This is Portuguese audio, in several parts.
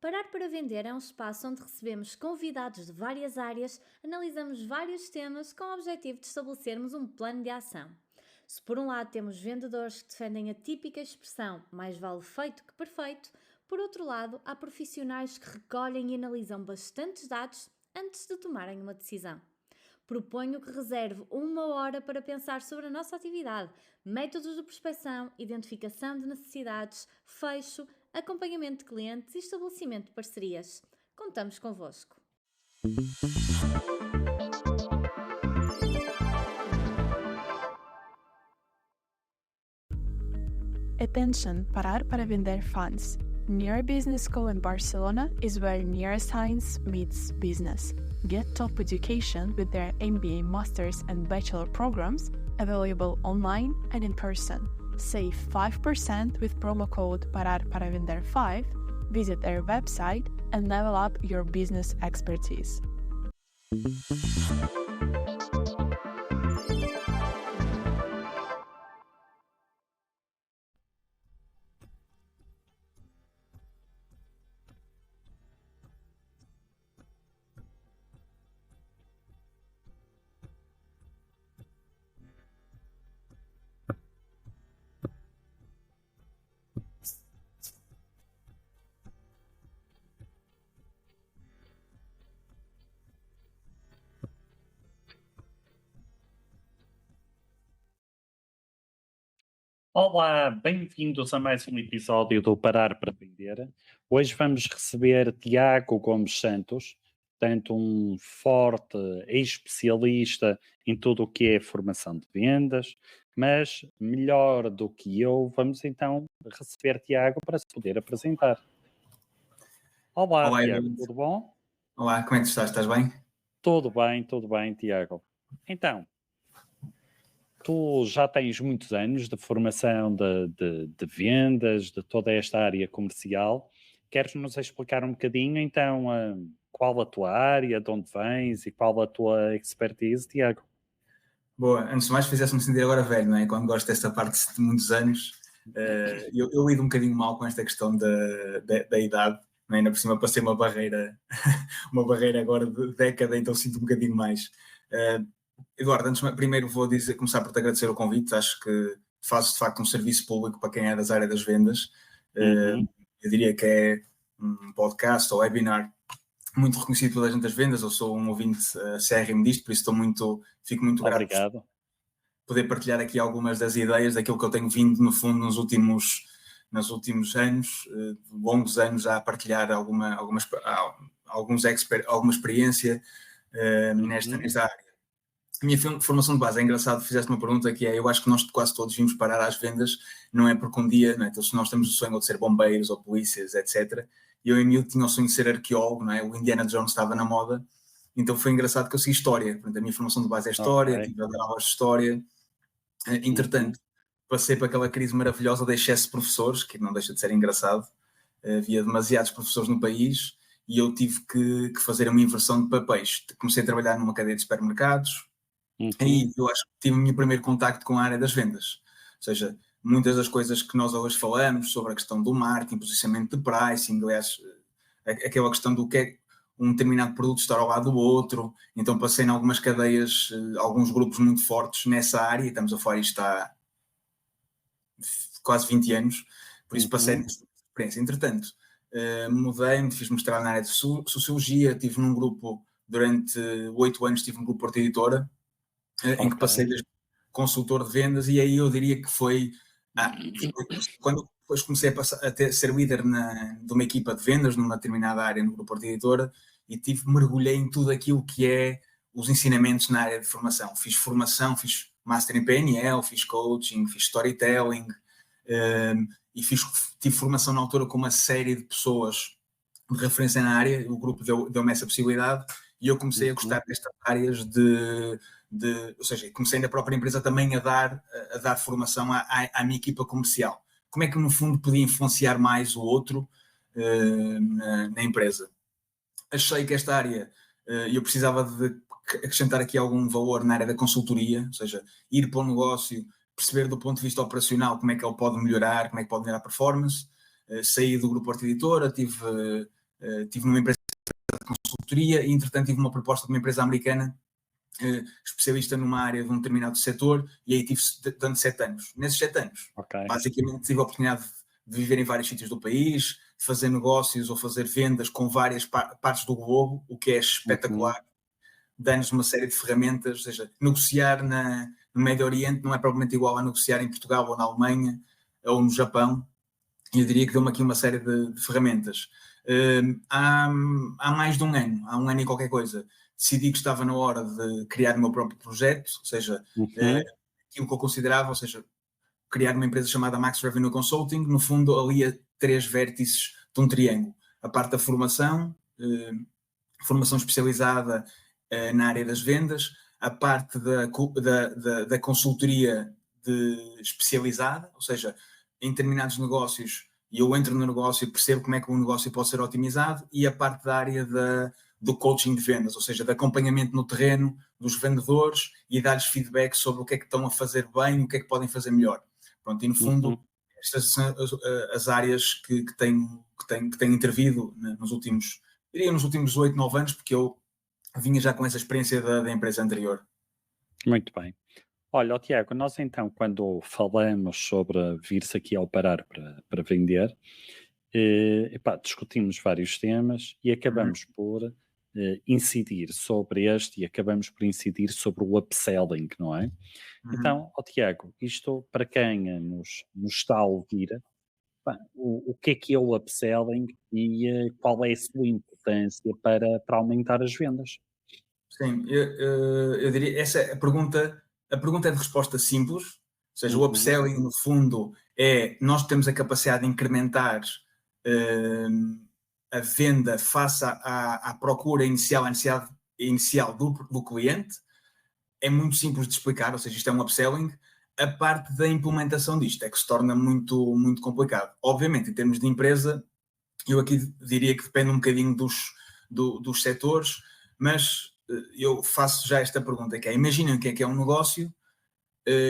Parar para Vender é um espaço onde recebemos convidados de várias áreas, analisamos vários temas com o objetivo de estabelecermos um plano de ação. Se por um lado temos vendedores que defendem a típica expressão mais vale feito que perfeito, por outro lado há profissionais que recolhem e analisam bastantes dados antes de tomarem uma decisão. Proponho que reserve uma hora para pensar sobre a nossa atividade, métodos de prospecção, identificação de necessidades, fecho, acompanhamento de clientes e estabelecimento de parcerias. Contamos convosco. Attention, Parar para Vender fans. Near Business School in Barcelona is where neuroscience meets business. Get top education with their MBA, Masters and Bachelor programs available online and in person. Save 5% with promo code Parar para Vender 5. Visit their website and level up your business expertise. Olá, bem-vindos a mais um episódio do Parar para Vender. Hoje vamos receber Tiago Gomes Santos, portanto um forte especialista em tudo o que é formação de vendas, mas melhor do que eu, vamos então receber Tiago para se poder apresentar. Olá, Olá, Tiago, Eduardo. tudo bom? Olá, como é que estás? Estás bem? Tudo bem, Tiago. Então, tu já tens muitos anos de formação de vendas, de toda esta área comercial. Queres-nos explicar um bocadinho, então, qual a tua área, de onde vens e qual a tua expertise, Tiago? Boa, antes de mais fizeste-me sentir agora velho, não é? Quando gosto desta parte de muitos anos. Eu lido um bocadinho mal com esta questão da idade, não é? Ainda por cima passei uma barreira, uma barreira agora de década, então sinto um bocadinho mais. Eduardo, primeiro vou começar por te agradecer o convite. Acho que fazes de facto um serviço público para quem é das áreas das vendas. Eu diria que é um podcast ou webinar muito reconhecido pela gente das vendas. Eu sou um ouvinte acérrimo disto, por isso fico muito grato Obrigado. por poder partilhar aqui algumas das ideias daquilo que eu tenho vindo, no fundo, nos últimos anos, longos anos, a partilhar alguma experiência nesta área. A minha formação de base é engraçado, fizeste uma pergunta que é, eu acho que nós quase todos vimos parar às vendas, não é porque um dia, não é? Então, se nós temos o sonho de ser bombeiros ou polícias, etc. E eu em miúdo tinha o sonho de ser arqueólogo, não é? O Indiana Jones estava na moda, então foi engraçado que eu segui história. Portanto, a minha formação de base é história, tive a dar aulas de história. Entretanto, passei por aquela crise maravilhosa de excesso de professores, que não deixa de ser engraçado. Havia demasiados professores no país e eu tive que fazer uma inversão de papéis. Comecei a trabalhar numa cadeia de supermercados. Aí eu acho que tive o meu primeiro contacto com a área das vendas. Ou seja, muitas das coisas que nós hoje falamos sobre a questão do marketing, posicionamento de pricing, aliás, aquela questão do que é um determinado produto estar ao lado do outro. Então passei em algumas cadeias, alguns grupos muito fortes nessa área, e estamos a falar isto há quase 20 anos, por isso passei nessa experiência. Entretanto, mudei-me, fiz mestrado na área de Sociologia, estive num grupo, durante 8 anos estive num grupo Porta Editora, em que passei desde consultor de vendas, e aí eu diria que foi quando depois comecei a ser líder de uma equipa de vendas numa determinada área no grupo Porta Editora, e mergulhei em tudo aquilo que é os ensinamentos na área de formação. Fiz Master em PNL, fiz coaching, fiz storytelling, e tive formação na altura com uma série de pessoas de referência na área. O grupo deu-me essa possibilidade e eu comecei a gostar destas áreas ou seja, comecei na própria empresa também a dar formação à minha equipa comercial. Como é que no fundo podia influenciar mais o outro na empresa? Achei que esta área, eu precisava de acrescentar aqui algum valor na área da consultoria, ou seja, ir para o negócio, perceber do ponto de vista operacional como é que ele pode melhorar, como é que pode melhorar a performance. Saí do grupo Horta Editora, tive Tive numa empresa de consultoria e, entretanto, tive uma proposta de uma empresa americana especialista numa área de um determinado setor, e aí tive durante 7 anos. Nesses 7 anos, basicamente tive a oportunidade de viver em vários sítios do país, fazer negócios ou fazer vendas com várias partes do globo, o que é espetacular. Dá-nos uma série de ferramentas, ou seja, negociar no Médio Oriente não é propriamente igual a negociar em Portugal ou na Alemanha ou no Japão. Eu diria que deu-me aqui uma série de ferramentas. Há mais de um ano, há um ano e qualquer coisa, decidi que estava na hora de criar o meu próprio projeto, ou seja, aquilo que eu considerava, ou seja, criar uma empresa chamada Max Revenue Consulting, no fundo alia 3 vértices de um triângulo. A parte da formação especializada na área das vendas, a parte da consultoria especializada, ou seja, em determinados negócios, eu entro no negócio e percebo como é que o negócio pode ser otimizado, e a parte da área do coaching de vendas, ou seja, de acompanhamento no terreno dos vendedores e dar-lhes feedback sobre o que é que estão a fazer bem, o que é que podem fazer melhor. Pronto, e no fundo, estas são as áreas que tenho intervido nos últimos 8, 9 anos, porque eu vinha já com essa experiência da empresa anterior. Muito bem. Olha, Tiago, nós então, quando falamos sobre vir-se aqui ao parar para vender, discutimos vários temas e acabamos por incidir sobre este, e acabamos por incidir sobre o upselling, não é? Então, Tiago, isto para quem nos está a ouvir, o que é o upselling e qual é a sua importância para aumentar as vendas? Sim, eu diria, essa é a pergunta é de resposta simples, ou seja, o upselling no fundo é nós temos a capacidade de incrementar a venda face à procura inicial, à necessidade inicial do cliente. É muito simples de explicar, ou seja, isto é um upselling. A parte da implementação disto é que se torna muito, muito complicado. Obviamente, em termos de empresa, eu aqui diria que depende um bocadinho dos setores, mas eu faço já esta pergunta, que é, imaginem o que é um negócio,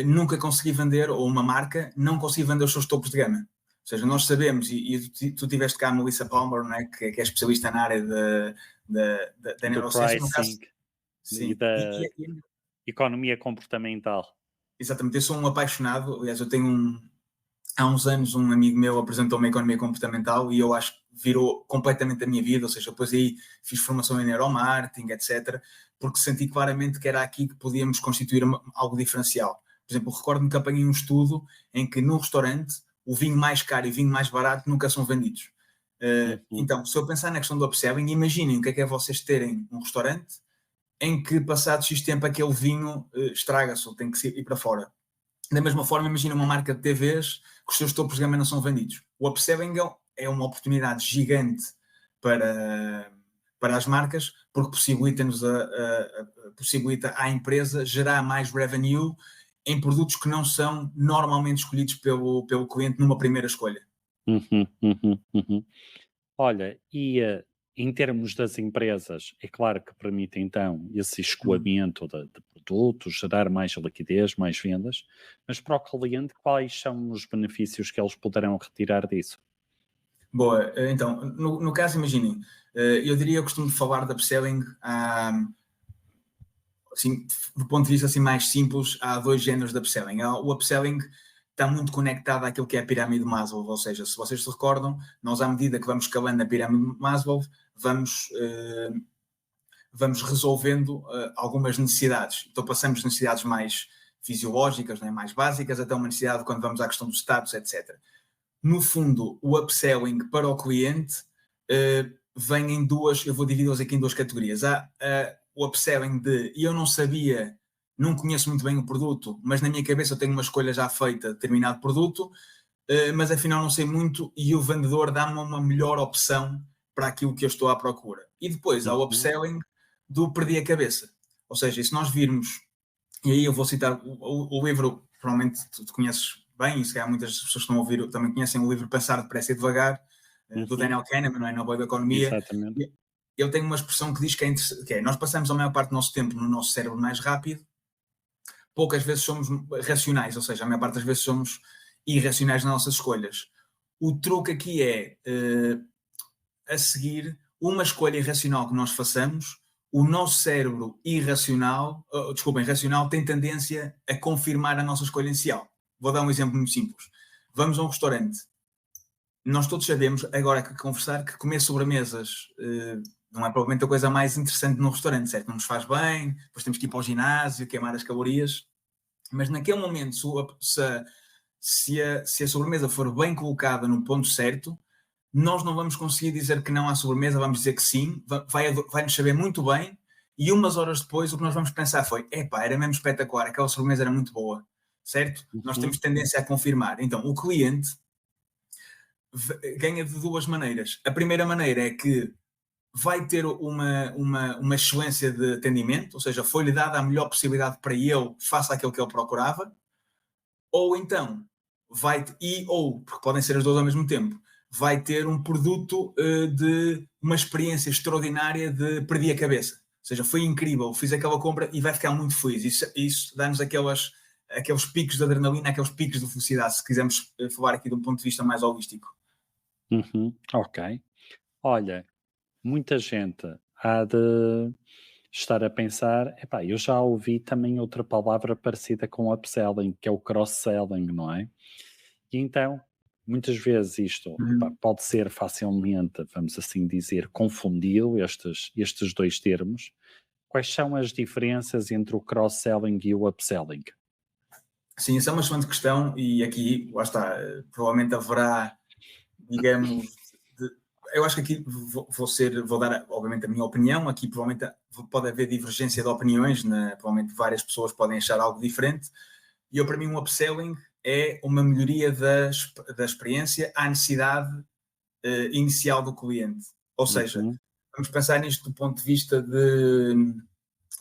nunca consegui vender, ou uma marca, não consegui vender os seus topos de gama. Ou seja, nós sabemos, e tu tiveste cá a Melissa Palmer, não é? que é especialista na área da neurociência, no caso, e da economia comportamental. Exatamente, eu sou um apaixonado. Aliás, eu tenho há uns anos um amigo meu apresentou-me a economia comportamental e eu acho que virou completamente a minha vida, ou seja, depois aí fiz formação em neuromarketing, etc., porque senti claramente que era aqui que podíamos constituir algo diferencial. Por exemplo, recordo-me que apanhei um estudo em que no restaurante o vinho mais caro e o vinho mais barato nunca são vendidos. Então, se eu pensar na questão do upselling, imaginem o que é vocês terem um restaurante em que passado X tempo aquele vinho estraga-se ou tem que ir para fora. Da mesma forma, imagina uma marca de TVs que os seus topos de gama não são vendidos. O upselling é uma oportunidade gigante para as marcas, porque possibilita à empresa gerar mais revenue em produtos que não são normalmente escolhidos pelo cliente numa primeira escolha. Olha, e em termos das empresas, é claro que permite então esse escoamento de produtos, gerar mais liquidez, mais vendas, mas para o cliente, quais são os benefícios que eles poderão retirar disso? Boa, então, no caso, imaginem, eu costumo falar de upselling, assim, do ponto de vista assim, mais simples, há 2 géneros de upselling. O upselling está muito conectado àquilo que é a pirâmide de Maslow, ou seja, se vocês se recordam, nós à medida que vamos escalando a pirâmide de Maslow, vamos resolvendo algumas necessidades. Então passamos de necessidades mais fisiológicas, né, mais básicas, até uma necessidade quando vamos à questão do status, etc. No fundo, o upselling para o cliente vem em duas, eu vou dividi-los aqui em 2 categorias. Há o upselling eu não sabia, não conheço muito bem o produto, mas na minha cabeça eu tenho uma escolha já feita de determinado produto, mas afinal não sei muito e o vendedor dá-me uma melhor opção para aquilo que eu estou à procura. E depois há o upselling do perdi a cabeça. Ou seja, se nós virmos, e aí eu vou citar o livro, provavelmente tu conheces bem, e se calhar muitas pessoas que estão a ouvir também conhecem o livro Pensar Depressa e Devagar, do Daniel Kahneman, não é? Nobel da Economia. Exatamente. Ele tem uma expressão que diz que é nós passamos a maior parte do nosso tempo no nosso cérebro mais rápido, poucas vezes somos racionais, ou seja, a maior parte das vezes somos irracionais nas nossas escolhas. O truque aqui é a seguir uma escolha irracional que nós façamos, o nosso cérebro irracional tem tendência a confirmar a nossa escolha inicial. Vou dar um exemplo muito simples. Vamos a um restaurante. Nós todos sabemos, agora que conversar, que comer sobremesas não é provavelmente a coisa mais interessante no restaurante, certo? Não nos faz bem, depois temos que ir para o ginásio, queimar as calorias. Mas naquele momento, se a sobremesa for bem colocada no ponto certo, nós não vamos conseguir dizer que não à sobremesa, vamos dizer que sim, vai-nos saber muito bem, e umas horas depois o que nós vamos pensar foi, era mesmo espetacular, aquela sobremesa era muito boa, certo? Nós temos tendência a confirmar. Então, o cliente ganha de duas maneiras. A primeira maneira é que vai ter uma excelência de atendimento, ou seja, foi-lhe dada a melhor possibilidade para ele, face àquilo que ele procurava, ou então, porque podem ser as duas ao mesmo tempo, vai ter um produto de uma experiência extraordinária de perdi a cabeça. Ou seja, foi incrível, fiz aquela compra e vai ficar muito feliz. Isso dá-nos aqueles picos de adrenalina, aqueles picos de felicidade, se quisermos falar aqui de um ponto de vista mais holístico. Ok. Olha, muita gente há de estar a pensar, eu já ouvi também outra palavra parecida com upselling, que é o cross-selling, não é? E então, muitas vezes isto pode ser facilmente, vamos assim dizer, confundido, estes dois termos. Quais são as diferenças entre o cross-selling e o upselling? Sim, essa é uma excelente questão e aqui, lá está, provavelmente haverá, digamos, eu acho que aqui vou dar, obviamente, a minha opinião. Aqui provavelmente pode haver divergência de opiniões, provavelmente várias pessoas podem achar algo diferente. E para mim um upselling é uma melhoria da experiência à necessidade inicial do cliente. Ou seja, vamos pensar nisto do ponto de vista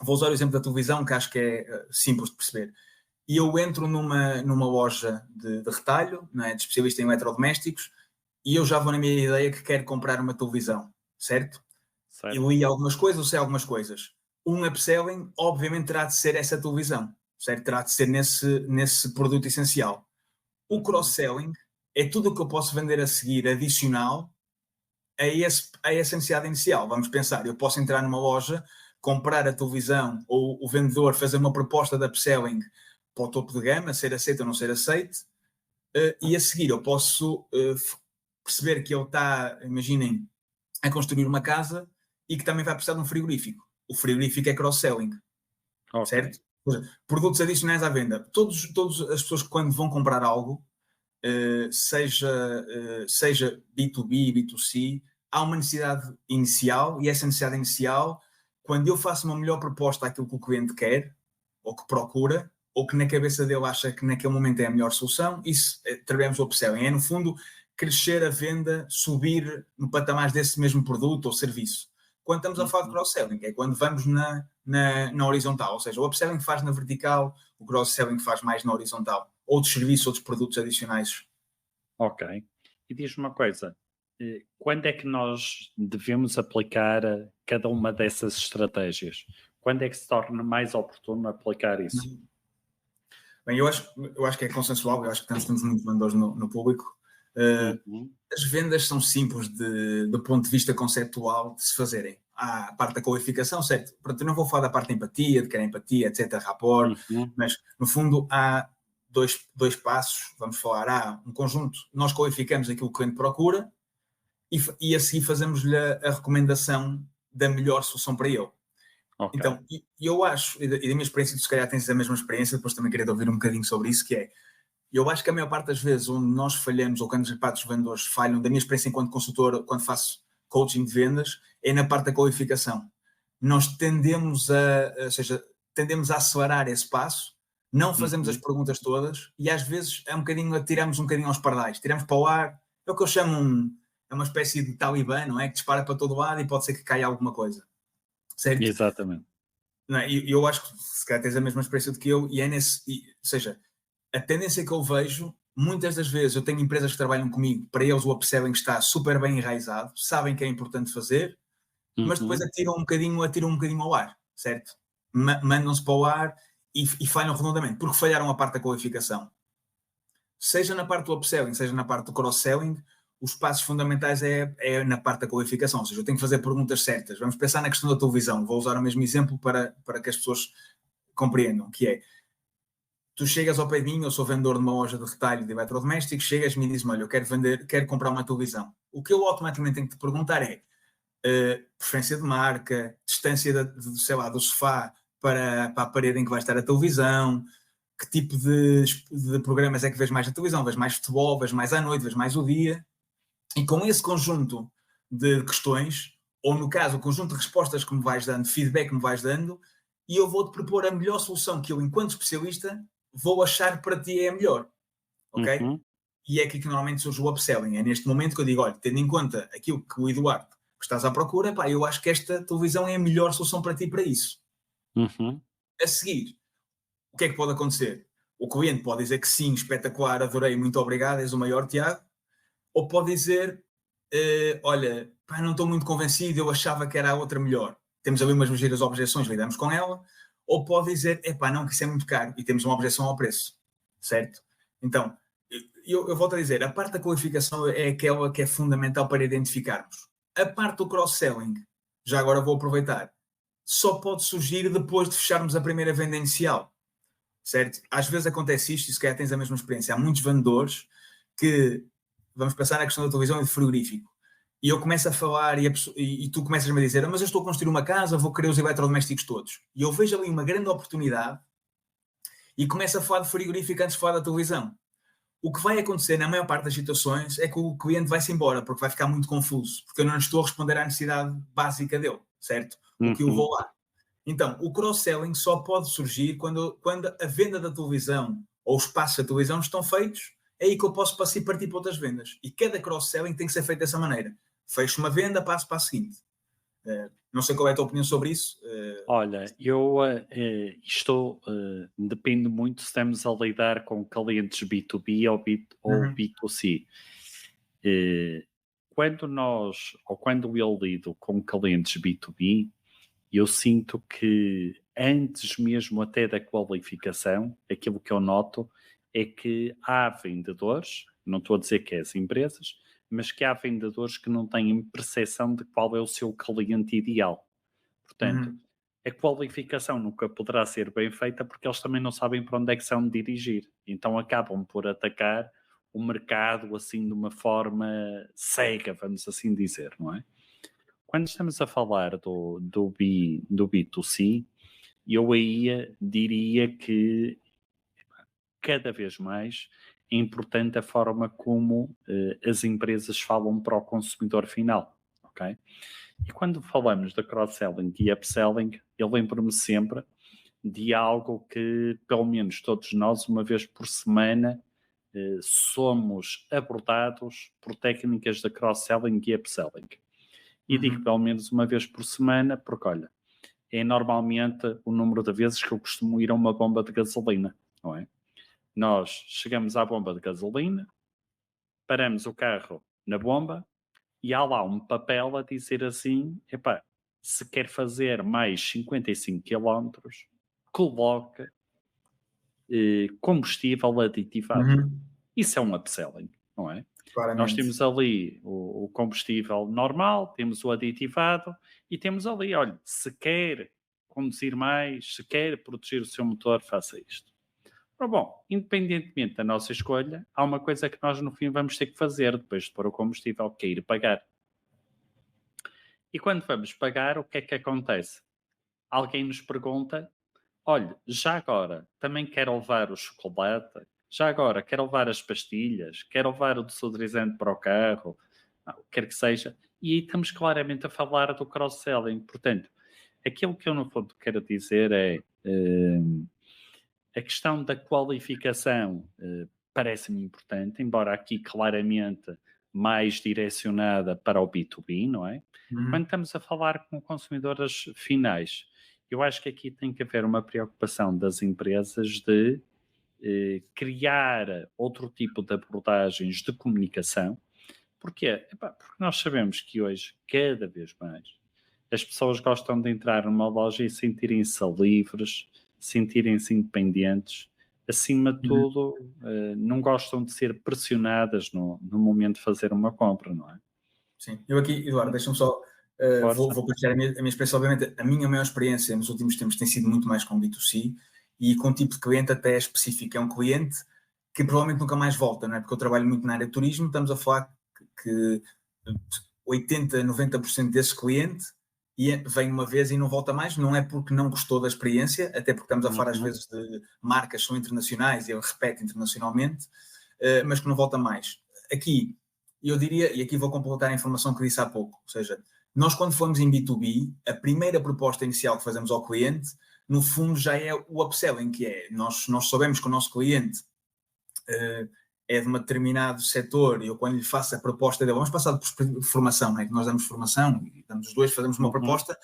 vou usar o exemplo da televisão, que acho que é simples de perceber. E eu entro numa loja de retalho, não é, de especialista em eletrodomésticos, e eu já vou na minha ideia que quero comprar uma televisão, certo? Eu li algumas coisas, eu sei algumas coisas. Um upselling, obviamente, terá de ser essa televisão, certo? Terá de ser nesse produto essencial. O cross-selling é tudo o que eu posso vender a seguir adicional a essa necessidade inicial. Vamos pensar, eu posso entrar numa loja, comprar a televisão, ou o vendedor fazer uma proposta de upselling para o topo de gama, ser aceito ou não ser aceito, e a seguir eu posso perceber que ele está, imaginem, a construir uma casa e que também vai precisar de um frigorífico. O frigorífico é cross-selling, certo? Produtos adicionais à venda. Todas as pessoas que quando vão comprar algo, seja B2B, B2C, há uma necessidade inicial, e essa necessidade inicial, quando eu faço uma melhor proposta àquilo que o cliente quer, ou que procura, ou que na cabeça dele acha que naquele momento é a melhor solução, isso trabalhamos o upselling. É, no fundo, crescer a venda, subir no patamar desse mesmo produto ou serviço. Quando estamos a falar de cross-selling, é quando vamos na horizontal, ou seja, o upselling faz na vertical, o cross-selling faz mais na horizontal. Outros serviços, outros produtos adicionais. Ok. E diz-me uma coisa, quando é que nós devemos aplicar cada uma dessas estratégias? Quando é que se torna mais oportuno aplicar isso? Bem, eu acho que é consensual, eu acho que temos muitos vendedores no público. As vendas são simples do ponto de vista conceptual de se fazerem. Há a parte da qualificação, certo? Portanto, eu não vou falar da parte da empatia, de que é empatia, etc., rapport, mas no fundo há dois passos, vamos falar, há um conjunto, nós qualificamos aquilo que o cliente procura e a seguir fazemos-lhe a recomendação da melhor solução para ele. Então, eu acho, e da minha experiência, tu se calhar tens a mesma experiência, depois também queria ouvir um bocadinho sobre isso, que é, eu acho que a maior parte das vezes onde nós falhamos, ou quando os partes dos vendedores falham, da minha experiência enquanto consultor, quando faço coaching de vendas, é na parte da qualificação. Nós tendemos a acelerar esse passo, não fazemos as perguntas todas, e às vezes atiramos um bocadinho aos pardais, tiramos para o ar, é o que eu chamo é uma espécie de talibã, não é? Que dispara para todo lado e pode ser que caia alguma coisa. Certo? Exatamente. Eu acho que se calhar tens a mesma experiência do que eu, ou seja, a tendência que eu vejo, muitas das vezes eu tenho empresas que trabalham comigo, para eles o upselling está super bem enraizado, sabem que é importante fazer, mas depois atiram um bocadinho ao ar, certo? Mandam-se para o ar e falham redondamente, porque falharam a parte da qualificação. Seja na parte do upselling, seja na parte do cross-selling, os passos fundamentais é na parte da qualificação, ou seja, eu tenho que fazer perguntas certas. Vamos pensar na questão da televisão, vou usar o mesmo exemplo para que as pessoas compreendam, que é, tu chegas ao pé de mim, eu sou vendedor de uma loja de retalho de eletrodomésticos, chegas-me e dizes-me, olha, eu quero comprar uma televisão. O que eu automaticamente tenho que te perguntar é preferência de marca, distância do sofá para a parede em que vai estar a televisão, que tipo de programas é que vês mais na televisão, vês mais futebol, vês mais à noite, vês mais o dia, e com esse conjunto de questões, ou no caso, o conjunto de respostas que me vais dando, feedback que me vais dando, e eu vou-te propor a melhor solução que eu, enquanto especialista, vou achar para ti é a melhor, ok? Uhum. E é aqui que normalmente surge o upselling, é neste momento que eu digo, olha, tendo em conta aquilo que o Eduardo que estás à procura, pá, eu acho que esta televisão é a melhor solução para ti para isso. Uhum. A seguir, o que é que pode acontecer? O cliente pode dizer que sim, espetacular, adorei, muito obrigado, és o maior, Tiago. Ou pode dizer, olha, pá, não estou muito convencido, eu achava que era a outra melhor. Temos ali umas ligeiras objeções, lidamos com ela. Ou pode dizer, epá, não, que isso é muito caro, e temos uma objeção ao preço, certo? Então, eu volto a dizer, a parte da qualificação é aquela que é fundamental para identificarmos. A parte do cross-selling, já agora vou aproveitar, só pode surgir depois de fecharmos a primeira venda inicial, certo? Às vezes acontece isto, e se calhar tens a mesma experiência. Há muitos vendedores que, vamos pensar na questão da televisão e de frigorífico, e eu começo a falar e tu começas-me a dizer, mas eu estou a construir uma casa, vou querer os eletrodomésticos todos. E eu vejo ali uma grande oportunidade e começo a falar de frigorífico antes de falar da televisão. O que vai acontecer na maior parte das situações é que o cliente vai-se embora, porque vai ficar muito confuso, porque eu não estou a responder à necessidade básica dele, certo? O que eu vou lá. Então, o cross-selling só pode surgir quando a venda da televisão ou os passos da televisão estão feitos, é aí que eu posso partir para outras vendas. E cada cross-selling tem que ser feito dessa maneira. Fecho uma venda, passo para a seguinte. Não sei qual é a tua opinião sobre isso. Olha, depende muito se estamos a lidar com clientes B2B ou B2C. Quando eu lido com clientes B2B, eu sinto que antes mesmo até da qualificação, aquilo que eu noto é que há vendedores, não estou a dizer que é as empresas, mas que há vendedores que não têm percepção de qual é o seu cliente ideal. Portanto, a qualificação nunca poderá ser bem feita porque eles também não sabem para onde é que se vão dirigir. Então acabam por atacar o mercado assim de uma forma cega, vamos assim dizer, não é? Quando estamos a falar do B2C, eu aí diria que cada vez mais é importante a forma como as empresas falam para o consumidor final, ok? E quando falamos de cross-selling e upselling, eu lembro-me sempre de algo que, pelo menos todos nós, uma vez por semana, somos abordados por técnicas de cross-selling e upselling. E digo pelo menos uma vez por semana, porque, olha, é normalmente o número de vezes que eu costumo ir a uma bomba de gasolina, não é? Nós chegamos à bomba de gasolina, paramos o carro na bomba, e há lá um papel a dizer assim, epá, se quer fazer mais 55 km, coloca combustível aditivado. Isso é um upselling, não é? Claramente. Nós temos ali o combustível normal, temos o aditivado e temos ali, olha, se quer conduzir mais, se quer proteger o seu motor, faça isto. Mas, bom, independentemente da nossa escolha, há uma coisa que nós no fim vamos ter que fazer depois de pôr o combustível, que é ir pagar. E quando vamos pagar, o que é que acontece? Alguém nos pergunta, olha, já agora também quer levar o chocolate? Já agora quer levar as pastilhas? Quer levar o desodorizante para o carro? O que quer que seja. E aí estamos claramente a falar do cross-selling. Portanto, aquilo que eu no fundo quero dizer é a questão da qualificação parece-me importante, embora aqui claramente mais direcionada para o B2B, não é? Quando estamos a falar com consumidores finais, eu acho que aqui tem que haver uma preocupação das empresas de criar outro tipo de abordagens de comunicação. Porquê? Porque nós sabemos que hoje, cada vez mais, as pessoas gostam de entrar numa loja e sentirem-se livres, sentirem-se independentes, acima de tudo, não gostam de ser pressionadas no momento de fazer uma compra, não é? Sim, eu aqui, Eduardo, deixa-me só, vou partilhar a minha experiência. Obviamente, a minha maior experiência nos últimos tempos tem sido muito mais com B2C e com um tipo de cliente até específico. É um cliente que provavelmente nunca mais volta, não é? Porque eu trabalho muito na área de turismo, estamos a falar que 80%, 90% desse cliente vem uma vez e não volta mais, não é porque não gostou da experiência, até porque estamos a falar às vezes de marcas que são internacionais e ele repete internacionalmente, mas que não volta mais. Aqui, eu diria, e aqui vou completar a informação que disse há pouco, ou seja, nós quando formos em B2B, a primeira proposta inicial que fazemos ao cliente, no fundo já é o upselling, que é, nós sabemos que o nosso cliente é de um determinado setor, e eu quando lhe faço a proposta dele, vamos passar por formação, não é? Que nós damos formação, e damos os dois, fazemos uma proposta,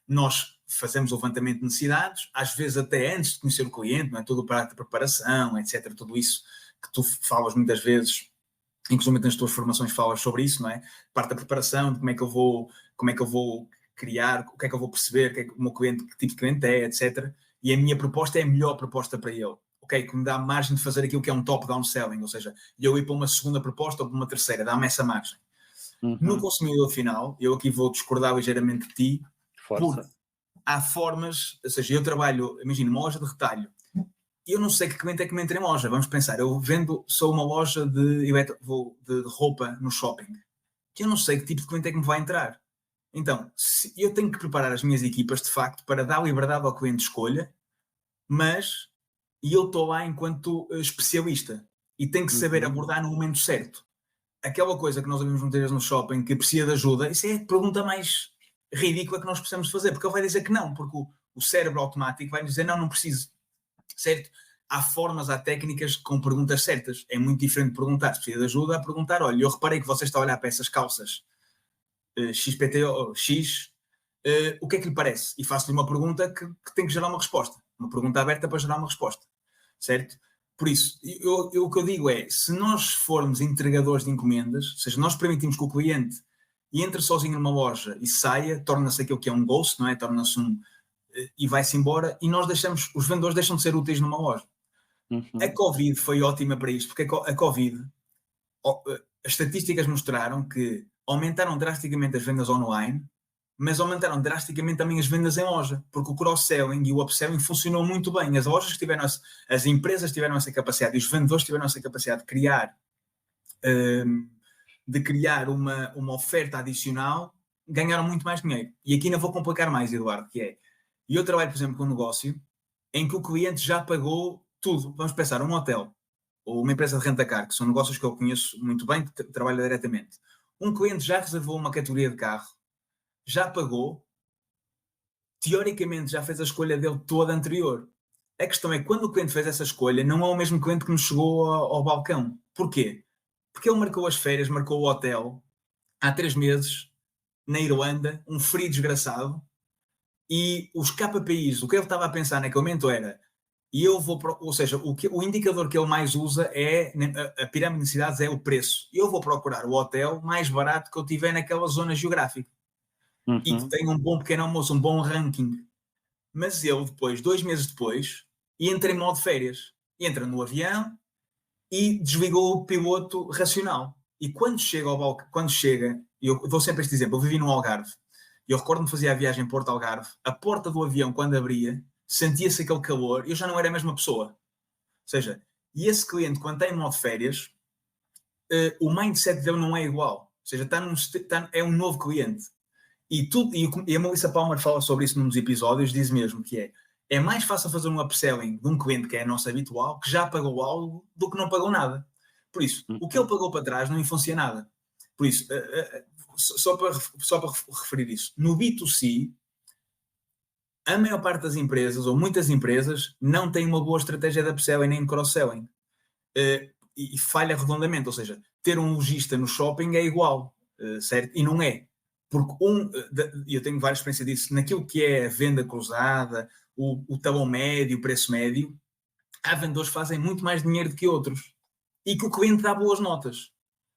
nós fazemos o levantamento de necessidades, às vezes até antes de conhecer o cliente, não é? Todo o prato de preparação, etc., tudo isso que tu falas muitas vezes, inclusive nas tuas formações falas sobre isso, não é? Parte da preparação, de como é que eu vou criar, o que é que eu vou perceber, o meu cliente, que tipo de cliente é, etc. E a minha proposta é a melhor proposta para ele. Ok, que me dá margem de fazer aquilo que é um top-down selling, ou seja, eu ir para uma segunda proposta ou para uma terceira, dá-me essa margem. No consumidor final, eu aqui vou discordar ligeiramente de ti, porque há formas, ou seja, eu trabalho, imagina, uma loja de retalho, e eu não sei que cliente é que me entra em loja, vamos pensar, eu sou uma loja de roupa no shopping, que eu não sei que tipo de cliente é que me vai entrar. Então, eu tenho que preparar as minhas equipas, de facto, para dar liberdade ao cliente de escolha, mas eu estou lá enquanto especialista e tenho que saber abordar no momento certo. Aquela coisa que nós ouvimos muitas vezes no shopping, que precisa de ajuda, isso é a pergunta mais ridícula que nós precisamos fazer, porque ele vai dizer que não, porque o cérebro automático vai dizer não preciso, certo? Há formas, há técnicas com perguntas certas. É muito diferente de perguntar se precisa de ajuda a perguntar, olha, eu reparei que você está a olhar para essas calças XPTO, X, o que é que lhe parece? E faço-lhe uma pergunta que tem que gerar uma resposta. Uma pergunta aberta para gerar uma resposta. Certo? Por isso, o que eu digo é, se nós formos entregadores de encomendas, ou seja, nós permitimos que o cliente entre sozinho numa loja e saia, torna-se aquilo que é um ghost, não é? Torna-se e vai-se embora, e os vendedores deixam de ser úteis numa loja. A Covid foi ótima para isto, porque a Covid, as estatísticas mostraram que aumentaram drasticamente as vendas online, mas aumentaram drasticamente também as vendas em loja, porque o cross-selling e o upselling funcionou muito bem. As empresas tiveram essa capacidade e os vendedores tiveram essa capacidade de criar uma oferta adicional, ganharam muito mais dinheiro. E aqui ainda vou complicar mais, Eduardo, que é, eu trabalho, por exemplo, com um negócio em que o cliente já pagou tudo. Vamos pensar, um hotel ou uma empresa de renta-car, que são negócios que eu conheço muito bem, que trabalho diretamente. Um cliente já reservou uma categoria de carro, já pagou, teoricamente já fez a escolha dele toda anterior. A questão é que quando o cliente fez essa escolha, não é o mesmo cliente que nos chegou ao balcão. Porquê? Porque ele marcou as férias, marcou o hotel há 3 meses, na Irlanda, um frio desgraçado, e os KPIs, o que ele estava a pensar naquele momento era, ou seja, o indicador que ele mais usa é, a pirâmide de necessidades é o preço. Eu vou procurar o hotel mais barato que eu tiver naquela zona geográfica. E que tem um bom pequeno almoço, um bom ranking. Mas ele depois, 2 meses depois, entra em modo férias. Entra no avião e desligou o piloto racional. E quando chega ao balcão, eu dou sempre este exemplo, eu vivi no Algarve, e eu recordo-me fazia a viagem Porto-Algarve, a porta do avião, quando abria, sentia-se aquele calor, e eu já não era a mesma pessoa. Ou seja, e esse cliente, quando está em modo férias, o mindset dele não é igual. Ou seja, é um novo cliente. E a Melissa Palmer fala sobre isso num dos episódios, diz mesmo que é mais fácil fazer um upselling de um cliente que é nosso habitual, que já pagou algo, do que não pagou nada. Por isso, o que ele pagou para trás não influencia nada. Por isso, só para referir isso, no B2C, a maior parte das empresas, ou muitas empresas, não têm uma boa estratégia de upselling nem de cross-selling. E falha redondamente, ou seja, ter um lojista no shopping é igual, certo? E não é. Porque eu tenho várias experiências disso, naquilo que é a venda cruzada, o talão médio, o preço médio, há vendedores que fazem muito mais dinheiro do que outros. E que o cliente dá boas notas,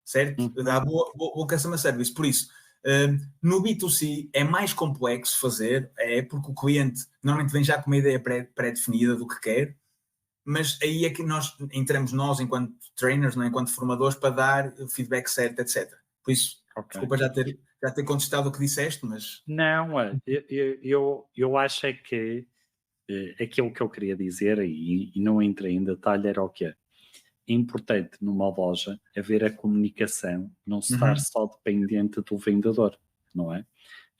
certo? Dá boa customer service. Por isso, no B2C é mais complexo fazer, porque o cliente normalmente vem já com uma ideia pré-definida do que quer, mas aí é que nós entramos enquanto trainers, não é? Enquanto formadores, para dar o feedback certo, etc. Por isso, desculpa já ter contestado o que disseste, mas... Não, eu acho é que aquilo que eu queria dizer, e não entrei em detalhe, era o que é importante numa loja haver a comunicação, não se estar só dependente do vendedor, não é?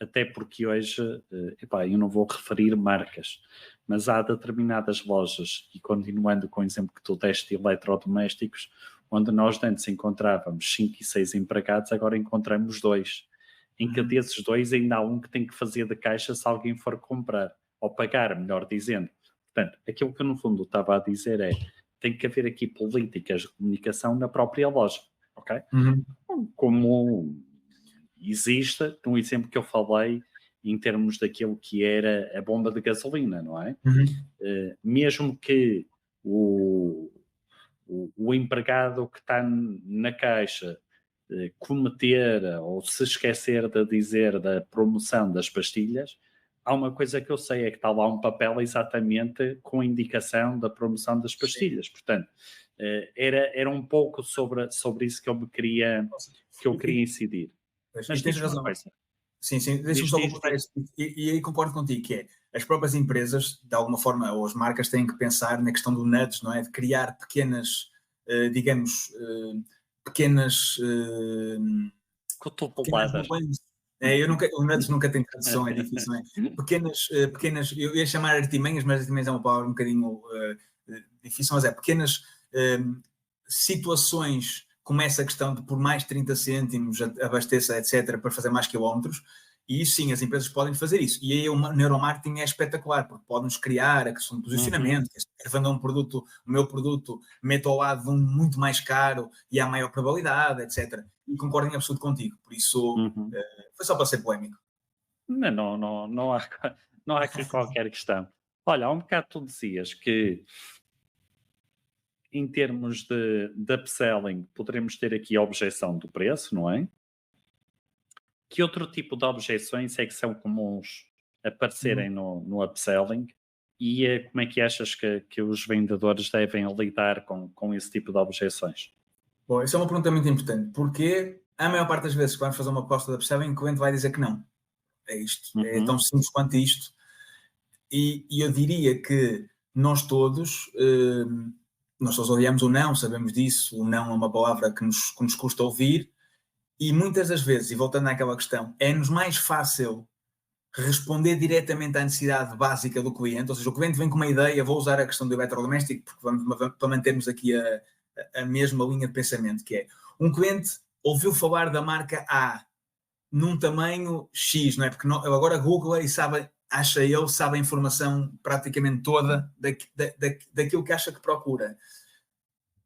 Até porque hoje, eu não vou referir marcas, mas há determinadas lojas, e continuando com o exemplo que tu deste de eletrodomésticos, onde nós antes encontrávamos 5 e 6 empregados, agora encontramos 2. Em que desses 2 ainda há um que tem que fazer de caixa se alguém for comprar, ou pagar, melhor dizendo. Portanto, aquilo que no fundo estava a dizer é, tem que haver aqui políticas de comunicação na própria loja, ok? Como existe um exemplo que eu falei em termos daquilo que era a bomba de gasolina, não é? Mesmo que o empregado que está na caixa cometer ou se esquecer de dizer da promoção das pastilhas, há uma coisa que eu sei, é que está lá um papel exatamente com a indicação da promoção das pastilhas. Portanto, era um pouco sobre isso que eu queria incidir. Mas tens razão. Sim, deixa-me só completar isso. E aí concordo contigo, que é, as próprias empresas, de alguma forma, ou as marcas têm que pensar na questão do nudge, não é? De criar pequenas, cotoveladas. O nudge nunca tem tradução, é difícil, não é? Pequenas, eu ia chamar artimanhas, mas artimanhas é uma palavra um bocadinho difícil, mas é pequenas situações, como essa questão de por mais 30 cêntimos abasteça, etc., para fazer mais quilómetros, e isso sim, as empresas podem fazer isso. E aí o neuromarketing é espetacular, porque pode-nos criar a questão de posicionamento, que se vender o meu produto, meto ao lado de um muito mais caro e há maior probabilidade, etc. E concordo em absoluto contigo, por isso foi só para ser polémico. Não há aqui qualquer questão. Olha, há um bocado tu dizias que em termos de upselling, poderemos ter aqui a objeção do preço, não é? Que outro tipo de objeções é que são comuns aparecerem no upselling? E como é que achas que os vendedores devem lidar com esse tipo de objeções? Bom, essa é uma pergunta muito importante, porque a maior parte das vezes que vamos fazer uma proposta de upselling, o cliente vai dizer que não. É isto, é tão simples quanto isto. E eu diria que nós todos odiamos o não, sabemos disso, o não é uma palavra que nos custa ouvir, e muitas das vezes, e voltando àquela questão, é-nos mais fácil responder diretamente à necessidade básica do cliente, ou seja, o cliente vem com uma ideia, vou usar a questão do eletrodoméstico, para mantermos aqui a mesma linha de pensamento, que é, um cliente ouviu falar da marca A num tamanho X, não é? Porque agora Google e sabe a informação praticamente toda daquilo que acha que procura.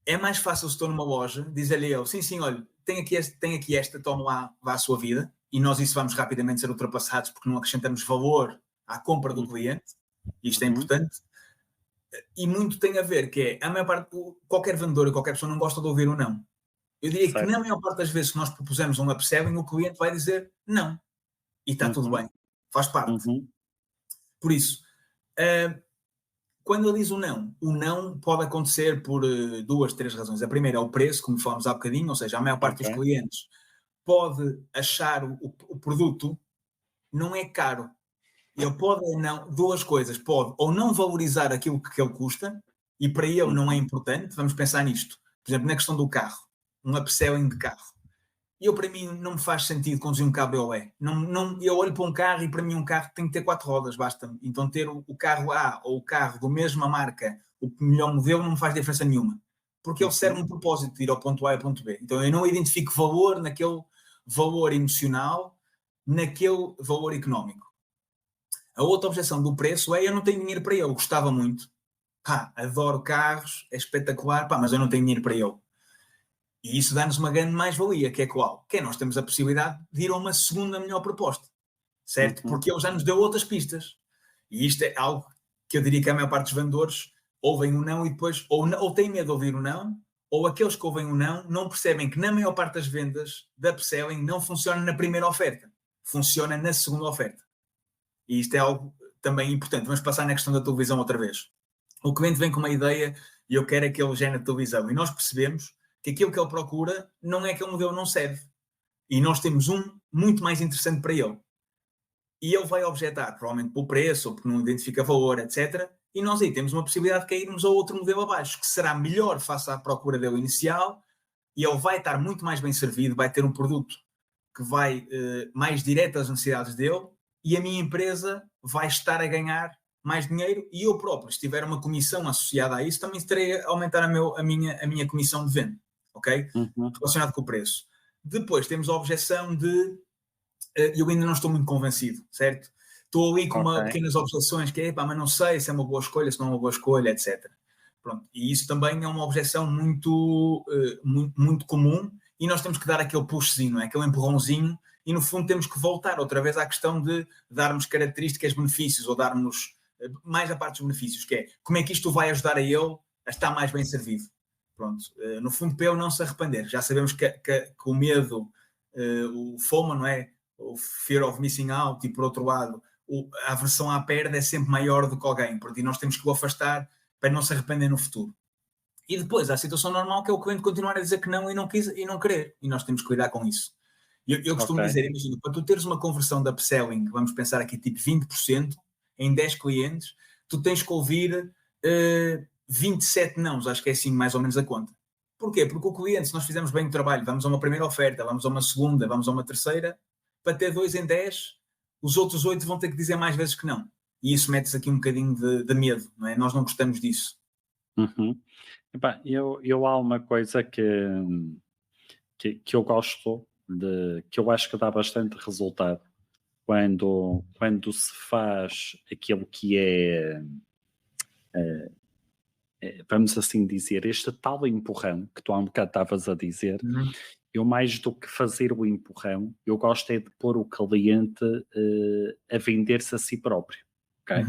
É mais fácil, se estou numa loja, dizer-lhe eu, sim, olha, tem aqui esta, tome lá, vá à sua vida, e nós isso vamos rapidamente ser ultrapassados porque não acrescentamos valor à compra do cliente, isto é importante, e muito tem a ver, que é, a maior parte, qualquer vendedor e qualquer pessoa não gosta de ouvir o não. Eu diria que na maior parte das vezes que nós propusemos um upselling, o cliente vai dizer não, e está tudo bem, faz parte. Por isso, quando ele diz o não pode acontecer por 2, 3 razões. A primeira é o preço, como falamos há bocadinho, ou seja, a maior parte dos clientes pode achar o produto não é caro. Ele pode ou não, duas coisas, pode ou não valorizar aquilo que ele custa, e para ele não é importante, vamos pensar nisto. Por exemplo, na questão do carro, um upselling de carro. Para mim, não me faz sentido conduzir um cabriolé. Eu olho para um carro e para mim um carro tem que ter 4 rodas, basta-me. Então ter o carro A ou o carro da mesma marca, o melhor modelo, não me faz diferença nenhuma. Porque ele serve um propósito de ir ao ponto A e ao ponto B. Então eu não identifico valor naquele valor emocional, naquele valor económico. A outra objeção do preço é eu não tenho dinheiro para ele, eu gostava muito. Adoro carros, é espetacular, mas eu não tenho dinheiro para ele. E isso dá-nos uma grande mais-valia, que é qual? Que é nós temos a possibilidade de ir a uma segunda melhor proposta, certo? Porque ele já nos deu outras pistas. E isto é algo que eu diria que a maior parte dos vendedores ouvem o não e depois ou têm medo de ouvir o não, ou aqueles que ouvem o não percebem que na maior parte das vendas da upselling não funciona na primeira oferta, funciona na segunda oferta. E isto é algo também importante. Vamos passar na questão da televisão outra vez. O cliente vem com uma ideia e eu quero aquele género de televisão. E nós percebemos que aquilo que ele procura não é aquele modelo, não serve. E nós temos um muito mais interessante para ele. E ele vai objetar, provavelmente pelo preço, ou porque não identifica valor, etc. E nós aí temos uma possibilidade de cairmos a outro modelo abaixo, que será melhor face à procura dele inicial, e ele vai estar muito mais bem servido, vai ter um produto que vai mais direto às necessidades dele, e a minha empresa vai estar a ganhar mais dinheiro, e eu próprio, se tiver uma comissão associada a isso, também terei a aumentar a minha comissão de venda, ok? Relacionado com o preço. Depois temos a objeção de eu ainda não estou muito convencido, certo? Estou ali com pequenas objeções que é, mas não sei se é uma boa escolha, se não é uma boa escolha, etc. Pronto. E isso também é uma objeção muito comum, e nós temos que dar aquele pushzinho, não é? Aquele empurrãozinho, e no fundo temos que voltar outra vez à questão de darmos características, benefícios, ou darmos mais a parte dos benefícios, que é como é que isto vai ajudar a ele a estar mais bem servido. Pronto. No fundo, para ele não se arrepender. Já sabemos que o medo, o FOMO, não é? O Fear of Missing Out, e por outro lado, a aversão à perda é sempre maior do que alguém, porque nós temos que o afastar para não se arrepender no futuro. E depois há a situação normal, que é o cliente continuar a dizer que não e não querer, e nós temos que cuidar com isso. Eu costumo dizer, imagina, para tu teres uma conversão de upselling, vamos pensar aqui tipo 20%, em 10 clientes, tu tens que ouvir 27 nãos, acho que é assim mais ou menos a conta. Porquê? Porque o cliente, se nós fizermos bem o trabalho, vamos a uma primeira oferta, vamos a uma segunda, vamos a uma terceira, para ter 2 em 10, os outros 8 vão ter que dizer mais vezes que não. E isso mete-se aqui um bocadinho de medo, não é? Nós não gostamos disso. Epá, eu há uma coisa que eu gosto, que eu acho que dá bastante resultado quando se faz aquilo que vamos assim dizer, este tal empurrão que tu há um bocado estavas a dizer. Eu, mais do que fazer o empurrão, eu gosto é de pôr o cliente a vender-se a si próprio, ok?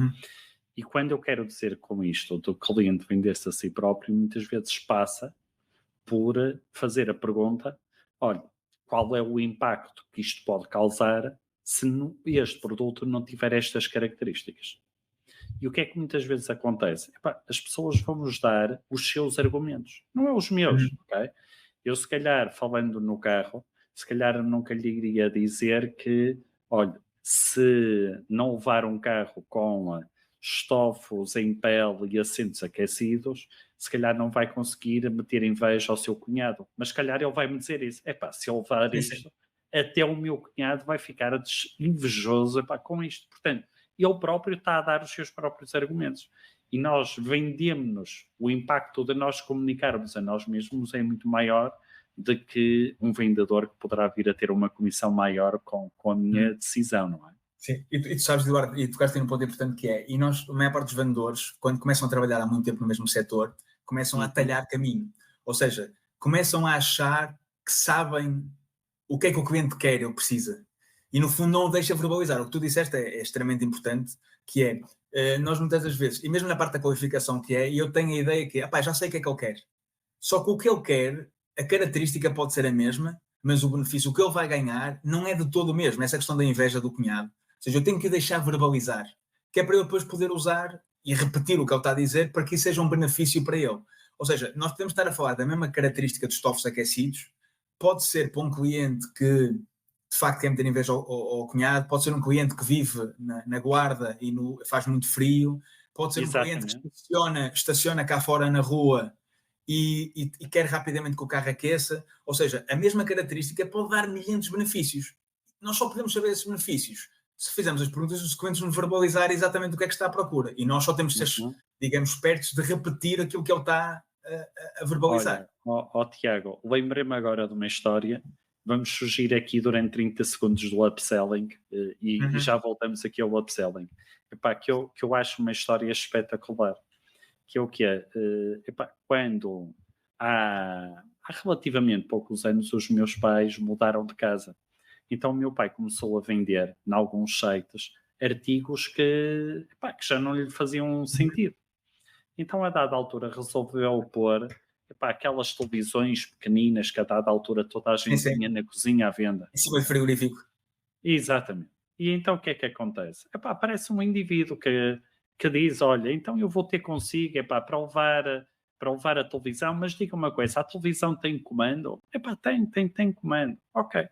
E quando eu quero dizer com isto, do cliente vender-se a si próprio, muitas vezes passa por fazer a pergunta, olha, qual é o impacto que isto pode causar se este produto não tiver estas características? E o que é que muitas vezes acontece? Epá, as pessoas vão nos dar os seus argumentos, não é os meus, ok? Eu, se calhar, falando no carro, se calhar nunca lhe iria dizer que, olha, se não levar um carro com estofos em pele e assentos aquecidos, se calhar não vai conseguir meter inveja ao seu cunhado. Mas se calhar ele vai-me dizer isso. Epá, se eu levar isto, até o meu cunhado vai ficar invejoso com isto. Portanto, ele próprio está a dar os seus próprios argumentos. E nós vendemos-nos, o impacto de nós comunicarmos a nós mesmos é muito maior do que um vendedor que poderá vir a ter uma comissão maior com a minha decisão, não é? Sim, e tu sabes, Eduardo, e tocaste em um ponto importante que é, e nós, a maior parte dos vendedores, quando começam a trabalhar há muito tempo no mesmo setor, começam a talhar caminho. Ou seja, começam a achar que sabem o que é que o cliente quer ou precisa. E no fundo não o deixa verbalizar. O que tu disseste é extremamente importante, que é, nós muitas das vezes, e mesmo na parte da qualificação que é, eu tenho a ideia que já sei o que é que ele quer. Só que o que ele quer, a característica pode ser a mesma, mas o benefício, o que ele vai ganhar, não é de todo o mesmo. Essa questão da inveja do cunhado. Ou seja, eu tenho que o deixar verbalizar, que é para ele depois poder usar e repetir o que ele está a dizer para que isso seja um benefício para ele. Ou seja, nós podemos estar a falar da mesma característica dos estofos aquecidos, pode ser para um cliente que de facto quer meter inveja ao cunhado, pode ser um cliente que vive na Guarda e faz muito frio, pode ser um cliente que estaciona cá fora na rua e quer rapidamente que o carro aqueça. Ou seja, a mesma característica pode dar milhares de benefícios. Nós só podemos saber esses benefícios se fizermos as perguntas e os clientes nos verbalizar exatamente o que é que está à procura. E nós só temos de ser, digamos, espertos de repetir aquilo que ele está a verbalizar. Olha, Tiago, lembrei-me agora de uma história. Vamos surgir aqui durante 30 segundos do upselling e já voltamos aqui ao upselling. Epá, que eu acho uma história espetacular. Que é o que é? Quando há relativamente poucos anos os meus pais mudaram de casa. Então o meu pai começou a vender, em alguns sites, artigos que já não lhe faziam sentido. Então, a dada altura, resolveu pôr aquelas televisões pequeninas que a dada altura toda a gente tinha na cozinha à venda. Em cima de frigorífico. Exatamente. E então o que é que acontece? Aparece um indivíduo que que diz, olha, então eu vou ter consigo, para levar a televisão, mas diga uma coisa, a televisão tem comando? Tem comando. Ok.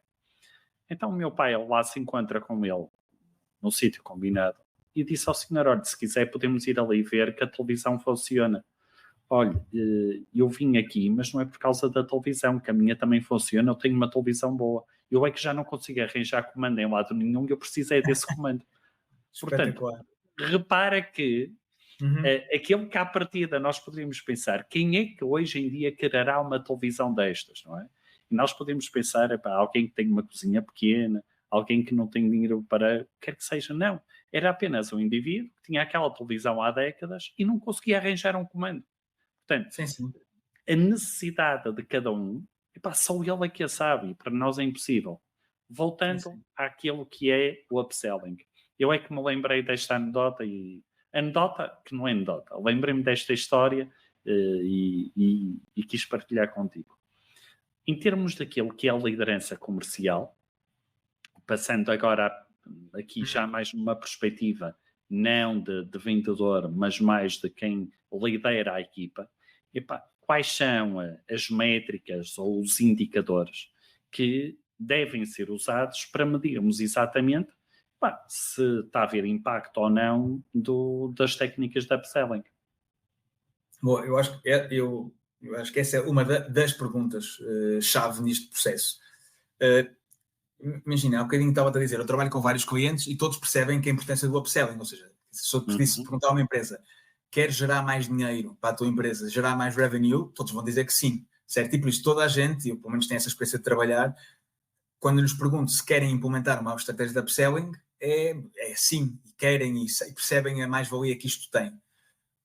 Então o meu pai lá se encontra com ele, no sítio combinado, e disse ao senhor, olha, se quiser podemos ir ali ver que a televisão funciona. Olha, eu vim aqui, mas não é por causa da televisão, que a minha também funciona, eu tenho uma televisão boa. Eu é que já não consigo arranjar comando em lado nenhum e eu precisei desse comando. Portanto, repara que aquilo que à partida nós poderíamos pensar, quem é que hoje em dia quererá uma televisão destas, não é? E nós podemos pensar, alguém que tem uma cozinha pequena, alguém que não tem dinheiro para, quer que seja, não. Era apenas um indivíduo que tinha aquela televisão há décadas e não conseguia arranjar um comando. Portanto, sim. a necessidade de cada um, só ele é que a sabe, e para nós é impossível. Voltando àquilo que é o upselling. Eu é que me lembrei desta anedota, que não é anedota, lembrei-me desta história e quis partilhar contigo. Em termos daquilo que é a liderança comercial, passando agora aqui já mais numa perspectiva não de vendedor, mas mais de quem lidera a equipa, quais são as métricas ou os indicadores que devem ser usados para medirmos exatamente se está a haver impacto ou não das técnicas de upselling? Bom, eu acho que essa é uma das perguntas chave neste processo. Imagina, há bocadinho estava a dizer, eu trabalho com vários clientes e todos percebem que a importância do upselling, ou seja, se eu te perguntar a uma empresa, quer gerar mais dinheiro para a tua empresa, gerar mais revenue, todos vão dizer que sim, certo? E por isso toda a gente, eu pelo menos tenho essa experiência de trabalhar, quando lhes pergunto se querem implementar uma estratégia de upselling, é sim, querem e percebem a mais-valia que isto tem.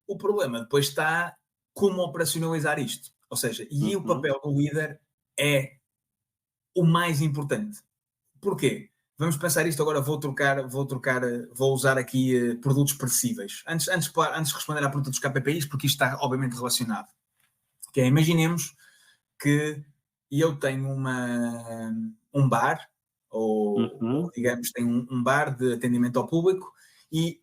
O problema depois está como operacionalizar isto, ou seja, e o papel do líder é o mais importante. Porquê? Vamos pensar isto agora, vou usar aqui produtos perecíveis. Antes de responder à pergunta dos KPIs, porque isto está obviamente relacionado. Que é, imaginemos que eu tenho um bar, ou digamos, tenho um bar de atendimento ao público e,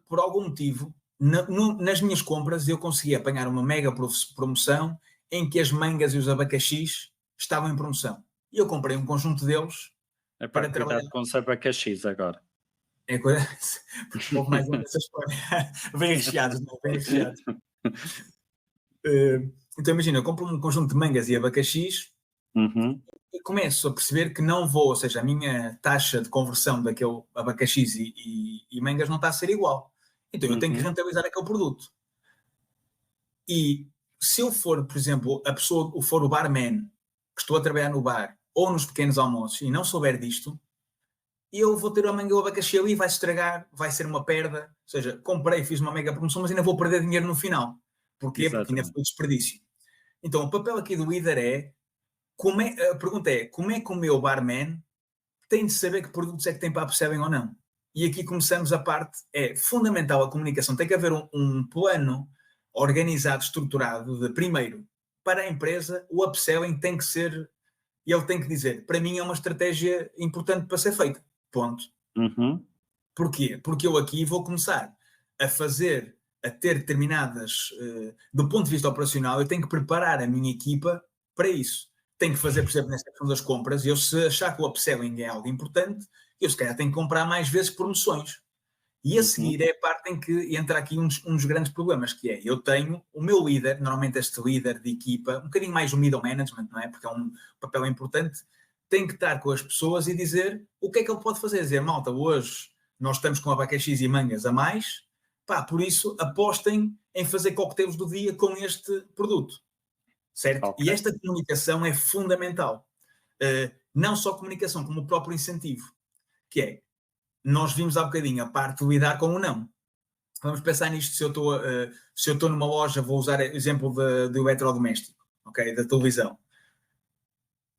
por algum motivo, nas minhas compras eu consegui apanhar uma mega promoção em que as mangas e os abacaxis estavam em promoção. E eu comprei um conjunto deles para trabalhar. Cuidado com os abacaxis agora. É coisa... um pouco mais longa essa história. Bem recheados, não? Bem recheados. Então imagina, eu compro um conjunto de mangas e abacaxis e começo a perceber que não vou, ou seja, a minha taxa de conversão daquele abacaxis e mangas não está a ser igual. Então eu tenho que rentabilizar aquele produto. E se eu for, por exemplo, for o barman, que estou a trabalhar no bar, ou nos pequenos almoços, e não souber disto, eu vou ter a manga ou abacaxi ali, vai-se estragar, vai ser uma perda. Ou seja, comprei, fiz uma mega promoção, mas ainda vou perder dinheiro no final. Porquê? Exatamente. Porque ainda foi desperdício. Então, o papel aqui do líder a pergunta é, como é que o meu barman tem de saber que produtos é que tem para upselling ou não? E aqui começamos a parte, é fundamental a comunicação, tem que haver um plano organizado, estruturado, de primeiro, para a empresa, o upselling tem que ser, e ele tem que dizer, para mim é uma estratégia importante para ser feita, ponto. Porquê? Porque eu aqui vou começar a ter determinadas, do ponto de vista operacional, eu tenho que preparar a minha equipa para isso. Tenho que fazer, por exemplo, nessa questão das compras, eu se achar que o upselling é algo importante, eu se calhar tenho que comprar mais vezes promoções. E a seguir é a parte em que entra aqui um dos grandes problemas, que é, eu tenho o meu líder, normalmente este líder de equipa, um bocadinho mais o middle management, não é? Porque é um papel importante, tem que estar com as pessoas e dizer o que é que ele pode fazer. Dizer, malta, hoje nós estamos com abacaxis e mangas a mais, por isso apostem em fazer coquetéis do dia com este produto. Certo? Okay. E esta comunicação é fundamental. Não só comunicação, como o próprio incentivo. Que é, nós vimos há bocadinho a parte de lidar com o não. Vamos pensar nisto, se eu estou numa loja, vou usar o exemplo do eletrodoméstico, okay? Da televisão.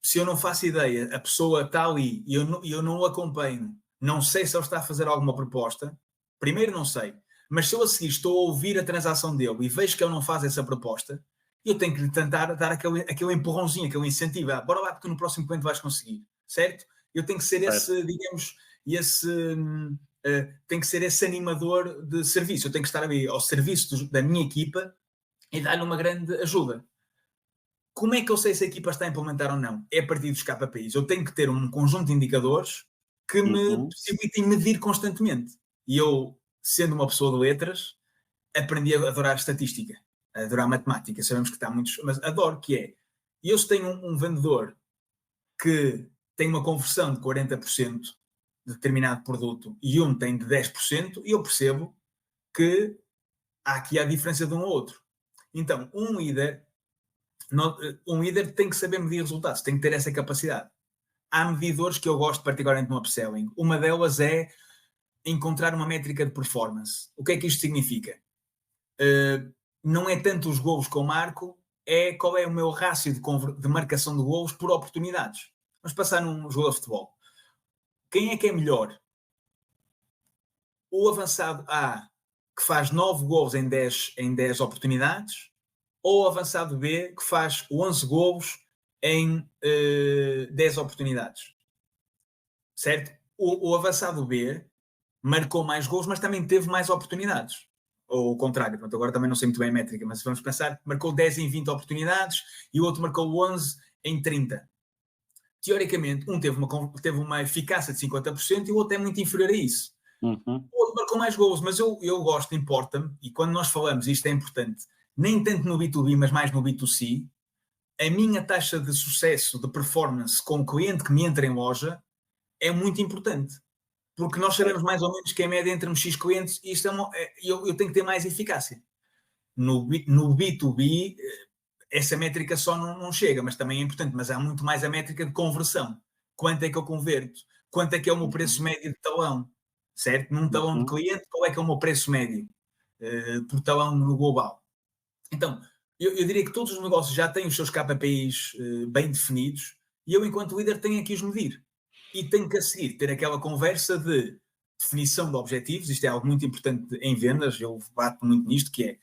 Se eu não faço ideia, a pessoa está ali e eu não o acompanho, não sei se ele está a fazer alguma proposta, primeiro não sei, mas se eu a seguir estou a ouvir a transação dele e vejo que ele não faz essa proposta, eu tenho que lhe tentar dar aquele empurrãozinho, aquele incentivo. Bora lá, porque no próximo cliente vais conseguir, certo? Eu tenho que ser esse, digamos, esse tem que ser esse animador de serviço. Eu tenho que estar ali ao serviço da minha equipa e dar-lhe uma grande ajuda. Como é que eu sei se a equipa está a implementar ou não? É a partir dos KPIs. Eu tenho que ter um conjunto de indicadores que me possibilitem medir constantemente. E eu, sendo uma pessoa de letras, aprendi a adorar estatística, a adorar matemática. Sabemos que está muitos... Mas adoro que é... Eu se tenho um vendedor que tem uma conversão de 40% de determinado produto e um tem de 10%, eu percebo que há aqui a diferença de um ao outro. Então, um líder tem que saber medir resultados, tem que ter essa capacidade. Há medidores que eu gosto particularmente no upselling. Uma delas é encontrar uma métrica de performance. O que é que isto significa? Não é tanto os golos que eu marco, é qual é o meu rácio de marcação de golos por oportunidades. Vamos passar num jogo de futebol. Quem é que é melhor? O avançado A, que faz 9 golos em 10 oportunidades, ou o avançado B, que faz 11 golos em 10 oportunidades. Certo? O avançado B marcou mais golos, mas também teve mais oportunidades. Ou o contrário, pronto, agora também não sei muito bem a métrica, mas vamos pensar, marcou 10 em 20 oportunidades e o outro marcou 11 em 30. Teoricamente, um teve uma eficácia de 50% e o outro é muito inferior a isso. O outro marcou mais golos, mas eu gosto, importa-me, e quando nós falamos, isto é importante, nem tanto no B2B, mas mais no B2C, a minha taxa de sucesso, de performance com o cliente que me entra em loja é muito importante. Porque nós sabemos mais ou menos que a média entre X clientes, e isto eu tenho que ter mais eficácia. No B2B, essa métrica só não chega, mas também é importante. Mas há muito mais a métrica de conversão. Quanto é que eu converto? Quanto é que é o meu preço médio de talão? Certo? Num talão de cliente, qual é que é o meu preço médio por talão no global? Então, eu diria que todos os negócios já têm os seus KPIs bem definidos e eu, enquanto líder, tenho que os medir. E tenho que, a seguir, ter aquela conversa de definição de objetivos. Isto é algo muito importante em vendas, eu bato muito nisto, que é,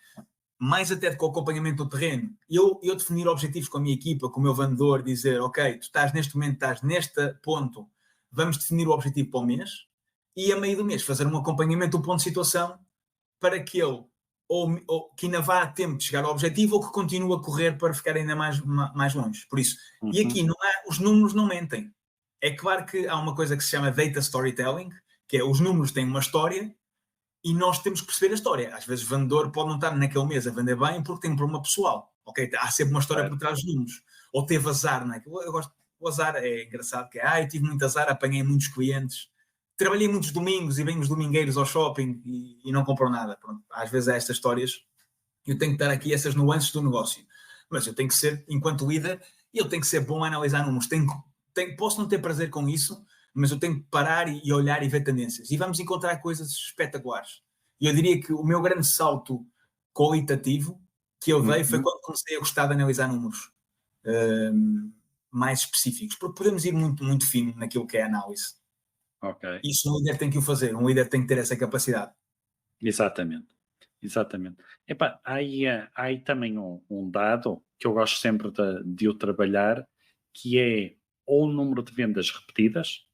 mais até do que o acompanhamento do terreno, eu definir objetivos com a minha equipa, com o meu vendedor, dizer, ok, tu estás neste momento, estás neste ponto, vamos definir o objetivo para o mês, e a meio do mês fazer um acompanhamento do ponto de situação para que ele, ou que ainda vá a tempo de chegar ao objetivo, ou que continue a correr para ficar ainda mais longe. Por isso, e aqui os números não mentem. É claro que há uma coisa que se chama data storytelling, que é os números têm uma história e nós temos que perceber a história. Às vezes o vendedor pode não estar naquele mês a vender bem porque tem um problema pessoal. Okay? Há sempre uma história por trás dos números. Ou teve azar, não é? Eu gosto, o azar é engraçado, que é, eu tive muito azar, apanhei muitos clientes, trabalhei muitos domingos e venho os domingueiros ao shopping e não compro nada. Pronto. Às vezes há estas histórias. Eu tenho que dar aqui essas nuances do negócio. Mas eu tenho que ser, enquanto líder, eu tenho que ser bom a analisar números. Posso não ter prazer com isso, mas eu tenho que parar e olhar e ver tendências. E vamos encontrar coisas espetaculares. E eu diria que o meu grande salto qualitativo que eu dei foi quando comecei a gostar de analisar números mais específicos. Porque podemos ir muito, muito fino naquilo que é a análise. Okay. Isso um líder tem que o fazer. Um líder tem que ter essa capacidade. Exatamente. Epá, há aí também um dado que eu gosto sempre de o trabalhar, que é ou o número de vendas repetidas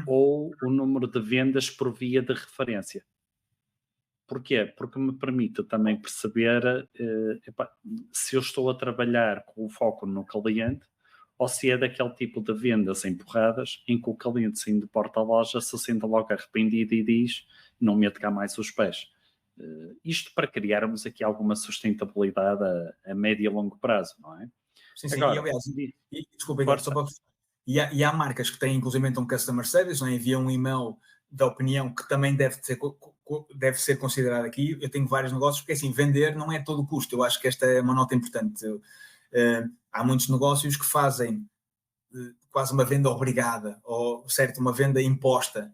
ou o número de vendas por via de referência. Porquê? Porque me permite também perceber se eu estou a trabalhar com o foco no cliente ou se é daquele tipo de vendas empurradas em que o cliente, saindo de porta à loja, se sente logo arrependido e diz, não meto cá mais os pés. Isto para criarmos aqui alguma sustentabilidade a médio e longo prazo, não é? Sim. Agora, desculpa, só para... E há marcas que têm inclusive um customer service, não é? Enviam um e-mail da opinião que também deve ser considerado aqui. Eu tenho vários negócios, porque assim, vender não é todo o custo. Eu acho que esta é uma nota importante. Há muitos negócios que fazem quase uma venda obrigada, ou certo, uma venda imposta.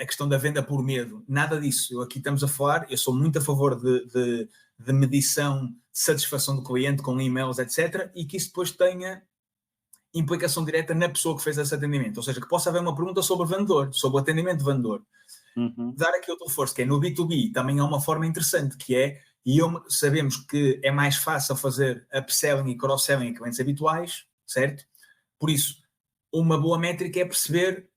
A questão da venda por medo, nada disso. Aqui estamos a falar, eu sou muito a favor de medição de satisfação do cliente com e-mails, etc. E que isso depois tenha implicação direta na pessoa que fez esse atendimento. Ou seja, que possa haver uma pergunta sobre o vendedor, sobre o atendimento de vendedor. Dar aqui outro reforço, que é no B2B, também é uma forma interessante, que é, sabemos que é mais fácil fazer upselling e cross-selling em clientes habituais, certo? Por isso, uma boa métrica é perceber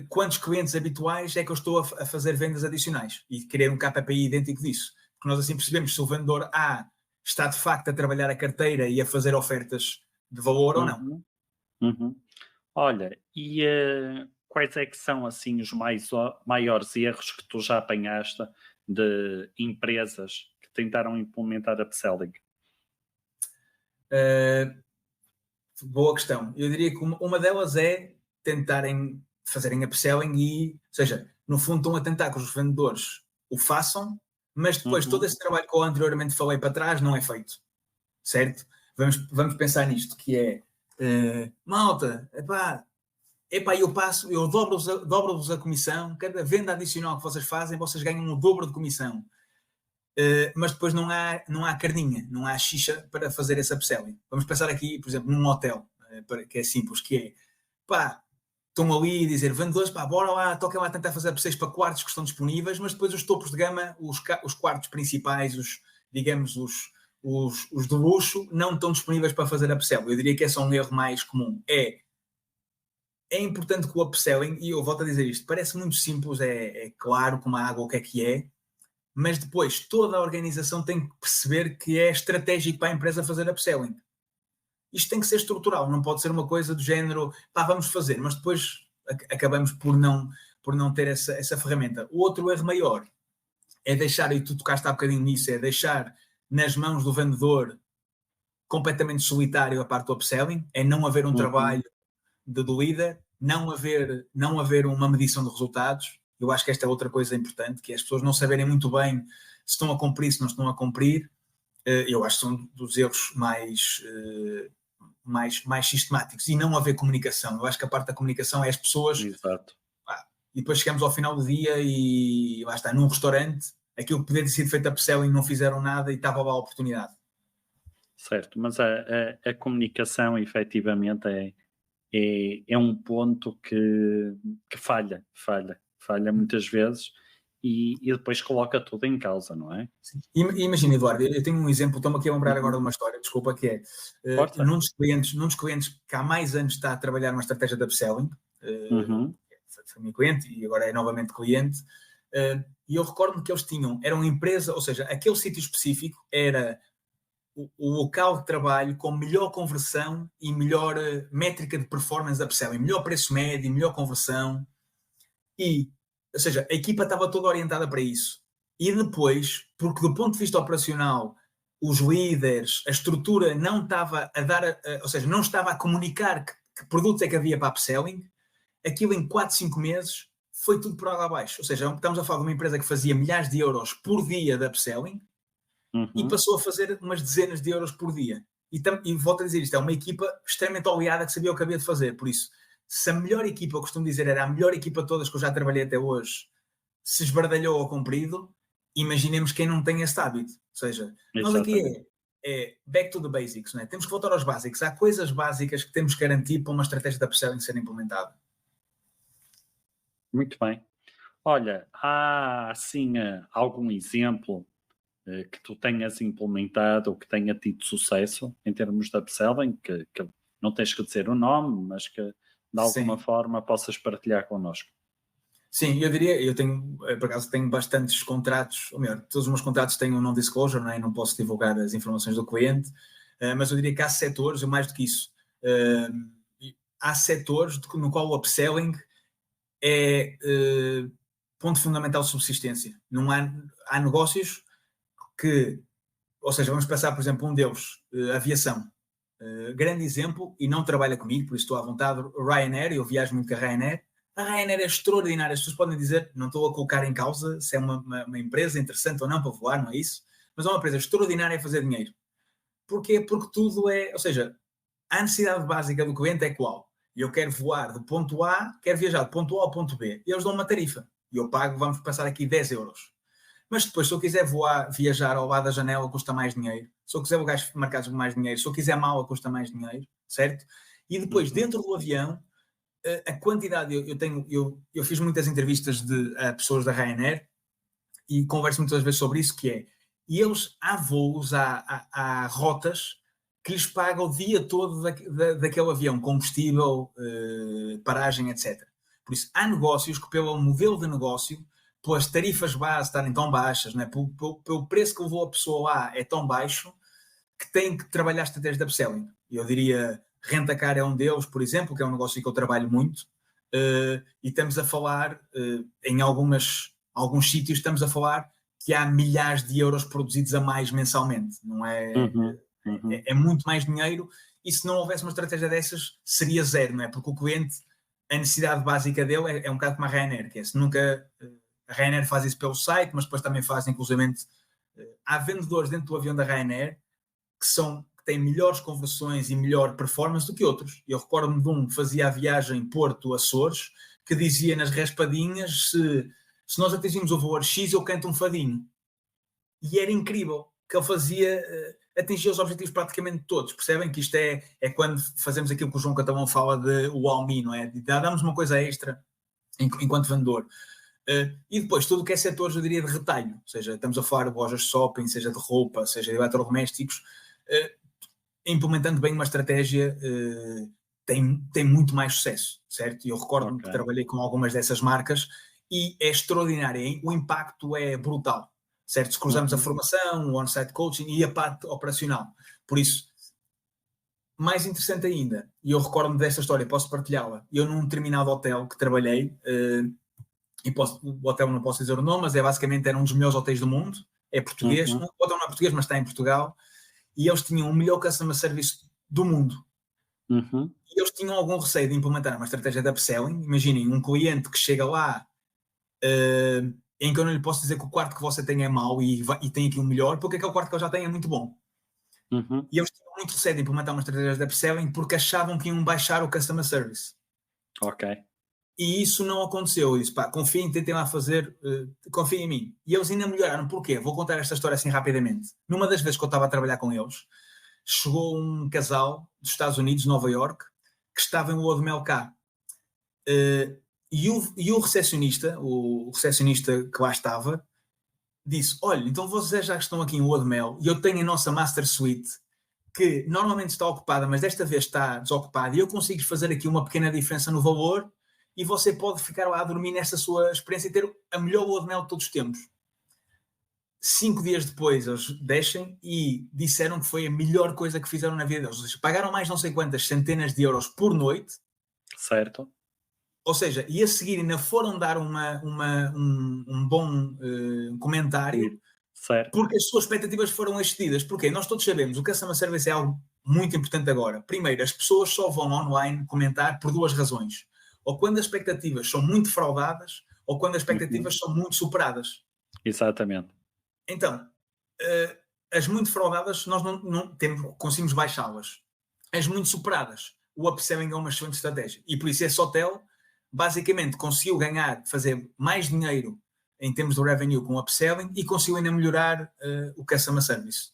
quantos clientes habituais é que eu estou a fazer vendas adicionais e criar um KPI idêntico disso. Porque nós assim percebemos se o vendedor A está de facto a trabalhar a carteira e a fazer ofertas de valor ou não. Uhum. Olha, e quais é que são assim os maiores erros que tu já apanhaste de empresas que tentaram implementar upselling? Boa questão. Eu diria que uma delas é tentarem fazerem upselling ou seja, no fundo estão a tentar que os vendedores o façam, mas depois todo esse trabalho que eu anteriormente falei para trás não é feito, certo? Vamos pensar nisto, que é malta, eu dobro-vos a comissão, cada venda adicional que vocês fazem, vocês ganham o dobro de comissão. Mas depois não há carninha, não há xixa para fazer esse upselling. Vamos pensar aqui, por exemplo, num hotel, que é simples, que é, estão ali a dizer, vendedores, bora lá, toquem lá a tentar fazer upsells para quartos que estão disponíveis, mas depois os topos de gama, os quartos principais, os de luxo, não estão disponíveis para fazer upsell. Eu diria que esse é um erro mais comum. É importante que o upselling, e eu volto a dizer isto, parece muito simples, é claro como a água o que é, mas depois toda a organização tem que perceber que é estratégico para a empresa fazer upselling. Isto tem que ser estrutural, não pode ser uma coisa do género, vamos fazer, mas depois acabamos por não ter essa ferramenta. O outro erro maior é deixar, e tu tocaste há bocadinho nisso, é deixar nas mãos do vendedor completamente solitário a parte do upselling, é não haver um trabalho de líder, não haver uma medição de resultados. Eu acho que esta é outra coisa importante, que é as pessoas não saberem muito bem se estão a cumprir, se não estão a cumprir. Eu acho que são dos erros mais sistemáticos. E não haver comunicação. Eu acho que a parte da comunicação é as pessoas... Exato. E depois chegamos ao final do dia e lá está, num restaurante, aquilo que podia ter sido feito a upselling não fizeram nada e estava lá a oportunidade. Certo, mas a comunicação efetivamente é um ponto que falha muitas vezes e depois coloca tudo em causa, não é? Sim. Imagina, Eduardo, eu tenho um exemplo, estou-me aqui a lembrar agora de uma história, desculpa, que é num dos clientes que há mais anos está a trabalhar uma estratégia de upselling, foi meu cliente e agora é novamente cliente, e eu recordo-me que eles era uma empresa, ou seja, aquele sítio específico era o local de trabalho com melhor conversão e melhor métrica de performance da upselling, melhor preço médio, melhor conversão, ou seja, a equipa estava toda orientada para isso. E depois, porque do ponto de vista operacional, os líderes, a estrutura não estava a dar, ou seja, não estava a comunicar que produtos é que havia para upselling, aquilo em 4, 5 meses foi tudo por água abaixo. Ou seja, estamos a falar de uma empresa que fazia milhares de euros por dia de upselling e passou a fazer umas dezenas de euros por dia. E volto a dizer isto, é uma equipa extremamente oleada que sabia o que havia de fazer. Por isso, se a melhor equipa, eu costumo dizer, era a melhor equipa de todas que eu já trabalhei até hoje, se esbardalhou ao comprido, imaginemos quem não tem esse hábito. Ou seja, nós aqui é back to the basics, não é? Temos que voltar aos básicos. Há coisas básicas que temos que garantir para uma estratégia de upselling ser implementada. Muito bem. Olha, há assim algum exemplo que tu tenhas implementado ou que tenha tido sucesso em termos de upselling, que não tens que dizer o nome, mas que de alguma forma possas partilhar connosco? Sim, eu diria, por acaso tenho bastantes contratos, ou melhor, todos os meus contratos têm um non-disclosure, não é? Não posso divulgar as informações do cliente, mas eu diria que há setores, ou mais do que isso, há setores no qual o upselling é ponto fundamental de subsistência. Não há negócios que, ou seja, vamos pensar, por exemplo, um deles, aviação. Grande exemplo, e não trabalha comigo, por isso estou à vontade, Ryanair, eu viajo muito com a Ryanair. A Ryanair é extraordinária, as pessoas podem dizer, não estou a colocar em causa se é uma empresa interessante ou não para voar, não é isso, mas é uma empresa extraordinária a fazer dinheiro. Porquê? Porque tudo ou seja, a necessidade básica do cliente é qual? Eu quero voar do ponto A, quero viajar do ponto A ao ponto B, e eles dão uma tarifa, e eu pago, vamos passar aqui 10 euros. Mas depois, se eu quiser viajar ao lado da janela, custa mais dinheiro. Se eu quiser lugares marcados com mais dinheiro. Se eu quiser mala, custa mais dinheiro, certo? E depois, dentro do avião, a quantidade... Eu fiz muitas entrevistas a pessoas da Ryanair e converso muitas vezes sobre isso, que é... E eles, há voos, há rotas que lhes pagam o dia todo daquele avião, combustível, paragem, etc. Por isso, há negócios que, pelo modelo de negócio, pelas tarifas base estarem tão baixas, né? pelo preço que levou a pessoa lá é tão baixo, que tem que trabalhar estratégias de upselling. Eu diria, Rentacar é um deles, por exemplo, que é um negócio que eu trabalho muito, e estamos a falar, em alguns sítios, estamos a falar que há milhares de euros produzidos a mais mensalmente, não é? É muito mais dinheiro, e se não houvesse uma estratégia dessas, seria zero, não é? Porque o cliente, a necessidade básica dele é um bocado como a Ryanair, que é, se nunca... A Ryanair faz isso pelo site, mas depois também faz, inclusivamente, há vendedores dentro do avião da Ryanair que têm melhores conversões e melhor performance do que outros. Eu recordo-me de um que fazia a viagem Porto-Açores, que dizia nas raspadinhas, se nós atingimos o valor X, eu canto um fadinho. E era incrível, que ele fazia, atingia os objetivos praticamente todos. Percebem que isto é quando fazemos aquilo que o João Catalão fala de wow me, não é? Damos uma coisa extra enquanto vendedor. E depois, tudo o que é setores, eu diria, de retalho, ou seja, estamos a falar de lojas de shopping, seja de roupa, seja de eletrodomésticos, implementando bem uma estratégia tem muito mais sucesso, certo? E eu recordo-me que trabalhei com algumas dessas marcas e é extraordinário, hein? O impacto é brutal, certo? Se cruzamos a formação, o on-site coaching e a parte operacional. Por isso, mais interessante ainda, e eu recordo-me dessa história, posso partilhá-la, eu num determinado hotel que trabalhei, o hotel não posso dizer o nome, mas basicamente era um dos melhores hotéis do mundo, é português, o hotel não é português, mas está em Portugal, e eles tinham o melhor customer service do mundo. E eles tinham algum receio de implementar uma estratégia de upselling. Imaginem, um cliente que chega lá em que eu não lhe posso dizer que o quarto que você tem é mau e tem aqui o melhor, porque aquele quarto que ele já tem é muito bom. E eles tinham muito receio de implementar uma estratégia de upselling porque achavam que iam baixar o customer service. E isso não aconteceu. Eu disse, confiem, tentem lá fazer, confiem em mim. E eles ainda melhoraram. Porquê? Vou contar esta história assim rapidamente. Numa das vezes que eu estava a trabalhar com eles, chegou um casal dos Estados Unidos, Nova York, que estava em lua de mel cá. E o recepcionista que lá estava, disse, olha, então vocês já estão aqui em lua de mel e eu tenho a nossa Master Suite, que normalmente está ocupada, mas desta vez está desocupada, e eu consigo fazer aqui uma pequena diferença no valor, e você pode ficar lá a dormir nesta sua experiência e ter a melhor lua de mel de todos os tempos. 5 dias depois eles deixem e disseram que foi a melhor coisa que fizeram na vida deles. Ou seja, pagaram mais não sei quantas centenas de euros por noite. Certo. Ou seja, e a seguir ainda foram dar um bom comentário. Certo. Porque as suas expectativas foram excedidas. Porquê? Nós todos sabemos, o customer service é algo muito importante agora. Primeiro, as pessoas só vão online comentar por duas razões. Ou quando as expectativas são muito fraudadas, ou quando as expectativas são muito superadas. Exatamente. Então, as muito fraudadas, nós não conseguimos baixá-las. As muito superadas, o upselling é uma excelente estratégia. E por isso esse hotel, basicamente, conseguiu fazer mais dinheiro em termos de revenue com o upselling e conseguiu ainda melhorar o customer service.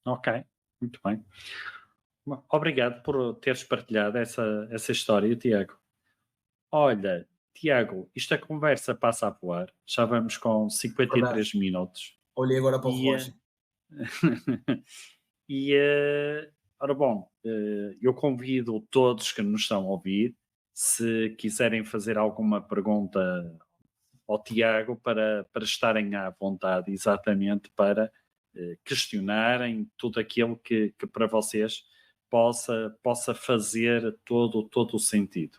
Ok, muito bem. Obrigado por teres partilhado essa história, Tiago. Olha, Tiago, a conversa passa a voar. Já vamos com 53 minutos. Olhei agora para o relógio. Ora bom, eu convido todos que nos estão a ouvir, se quiserem fazer alguma pergunta ao Tiago, para estarem à vontade, exatamente para questionarem tudo aquilo que para vocês possa fazer todo o sentido.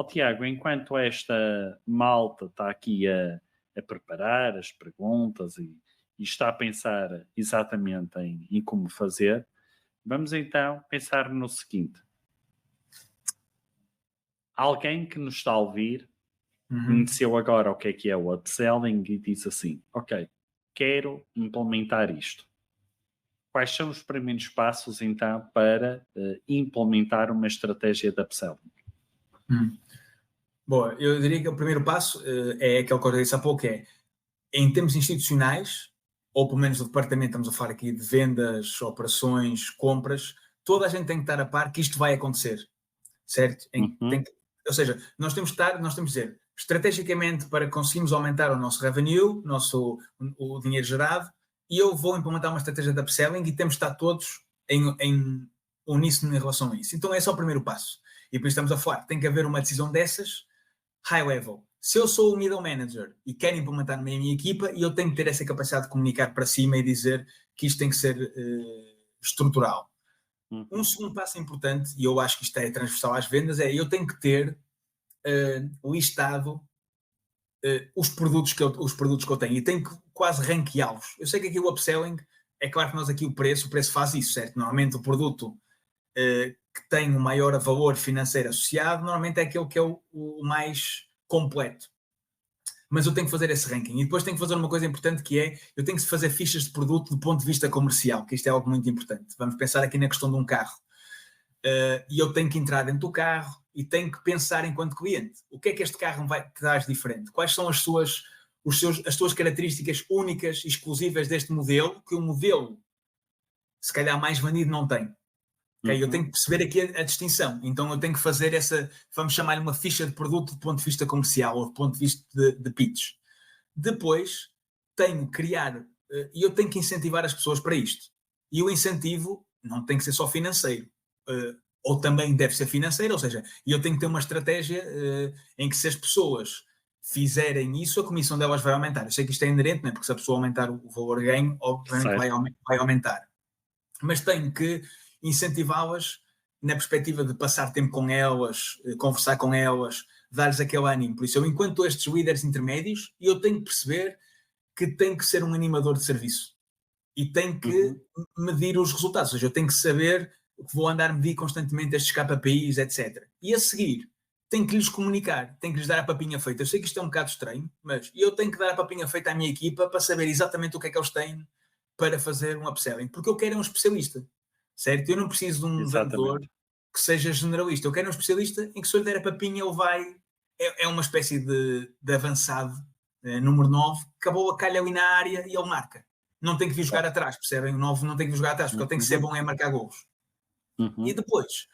Tiago, enquanto esta malta está aqui a preparar as perguntas e está a pensar exatamente em como fazer, vamos então pensar no seguinte. Alguém que nos está a ouvir conheceu agora o que é o upselling e diz assim, ok, quero implementar isto. Quais são os primeiros passos então para implementar uma estratégia de upselling? Bom, eu diria que o primeiro passo é aquele que eu disse há pouco, em termos institucionais, ou pelo menos do departamento, estamos a falar aqui de vendas, operações, compras, toda a gente tem que estar a par que isto vai acontecer, certo? Ou seja, nós temos que dizer, estrategicamente, para conseguirmos aumentar o nosso revenue, o dinheiro gerado, e eu vou implementar uma estratégia de upselling e temos de estar todos em uníssono em relação a isso. Então esse é o primeiro passo. E por isso estamos a falar, tem que haver uma decisão dessas high level. Se eu sou o middle manager e quero implementar na minha equipa, eu tenho que ter essa capacidade de comunicar para cima e dizer que isto tem que ser estrutural. Um segundo passo importante, e eu acho que isto é transversal às vendas, é eu tenho que ter listado os produtos que eu tenho e tenho que quase ranqueá-los. Eu sei que aqui o upselling, é claro que nós aqui o preço faz isso, certo? Normalmente o produto que tem o maior valor financeiro associado, normalmente é aquele que é o mais completo. Mas eu tenho que fazer esse ranking. E depois tenho que fazer uma coisa importante que é, eu tenho que fazer fichas de produto do ponto de vista comercial, que isto é algo muito importante. Vamos pensar aqui na questão de um carro. E eu tenho que entrar dentro do carro e tenho que pensar enquanto cliente. O que é que este carro vai te dar de diferente? Quais são as suas características únicas e exclusivas deste modelo, que o modelo, se calhar mais vendido, não tem? Okay? Eu tenho que perceber aqui a distinção. Então eu tenho que fazer vamos chamar-lhe uma ficha de produto do ponto de vista comercial ou do ponto de vista de pitch. Depois tenho que criar, e eu tenho que incentivar as pessoas para isto. E o incentivo não tem que ser só financeiro, ou também deve ser financeiro, ou seja, eu tenho que ter uma estratégia em que se as pessoas fizerem isso, a comissão delas vai aumentar. Eu sei que isto é inerente, não é? Porque se a pessoa aumentar o valor ganho, obviamente vai aumentar. Mas tenho que incentivá-las na perspectiva de passar tempo com elas, conversar com elas, dar-lhes aquele ânimo. Por isso, eu enquanto estes líderes intermédios, eu tenho que perceber que tenho que ser um animador de serviço e tenho que medir os resultados. Ou seja, eu tenho que saber que vou andar a medir constantemente estes KPIs, etc. E a seguir, tenho que lhes comunicar, tenho que lhes dar a papinha feita. Eu sei que isto é um bocado estranho, mas eu tenho que dar a papinha feita à minha equipa para saber exatamente o que é que eles têm para fazer um upselling. Porque eu quero um especialista. Certo? Eu não preciso de um vendedor que seja generalista. Eu quero um especialista em que se eu lhe der a papinha ele vai... É uma espécie de avançado, número 9, acabou a calha ali na área e ele marca. Não tem que vir jogar atrás, percebem? O 9 não tem que vir jogar atrás, porque ele tem que ser bom em marcar golos. E depois,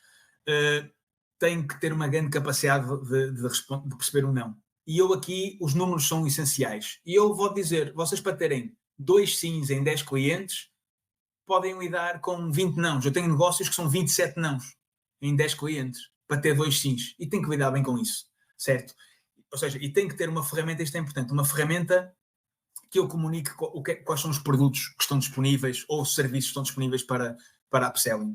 tem que ter uma grande capacidade de perceber um não. E eu aqui, os números são essenciais. E eu vou dizer, vocês para terem 2 sims em 10 clientes, podem lidar com 20 nãos. Eu tenho negócios que são 27 nãos em 10 clientes para ter 2 sims. E tenho que lidar bem com isso, certo? Ou seja, e tem que ter uma ferramenta, isto é importante, uma ferramenta que eu comunique quais são os produtos que estão disponíveis ou os serviços que estão disponíveis para upselling.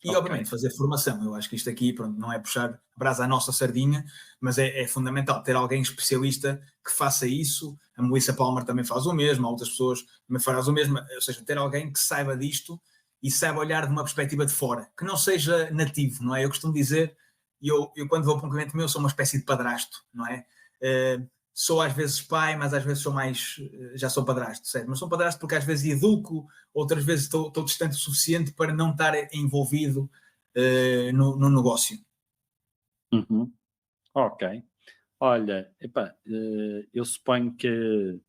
E, obviamente, fazer formação. Eu acho que isto aqui, pronto, não é puxar brasa à nossa sardinha, mas é fundamental ter alguém especialista que faça isso. A Melissa Palmer também faz o mesmo, outras pessoas também fazem o mesmo. Ou seja, ter alguém que saiba disto e saiba olhar de uma perspectiva de fora, que não seja nativo, não é? Eu costumo dizer, eu quando vou para um cliente meu, sou uma espécie de padrasto, não é? Sou às vezes pai, mas às vezes já sou padrasto, certo? Mas sou padrasto porque às vezes educo, outras vezes estou distante o suficiente para não estar envolvido no negócio. Ok. Olha, eu suponho que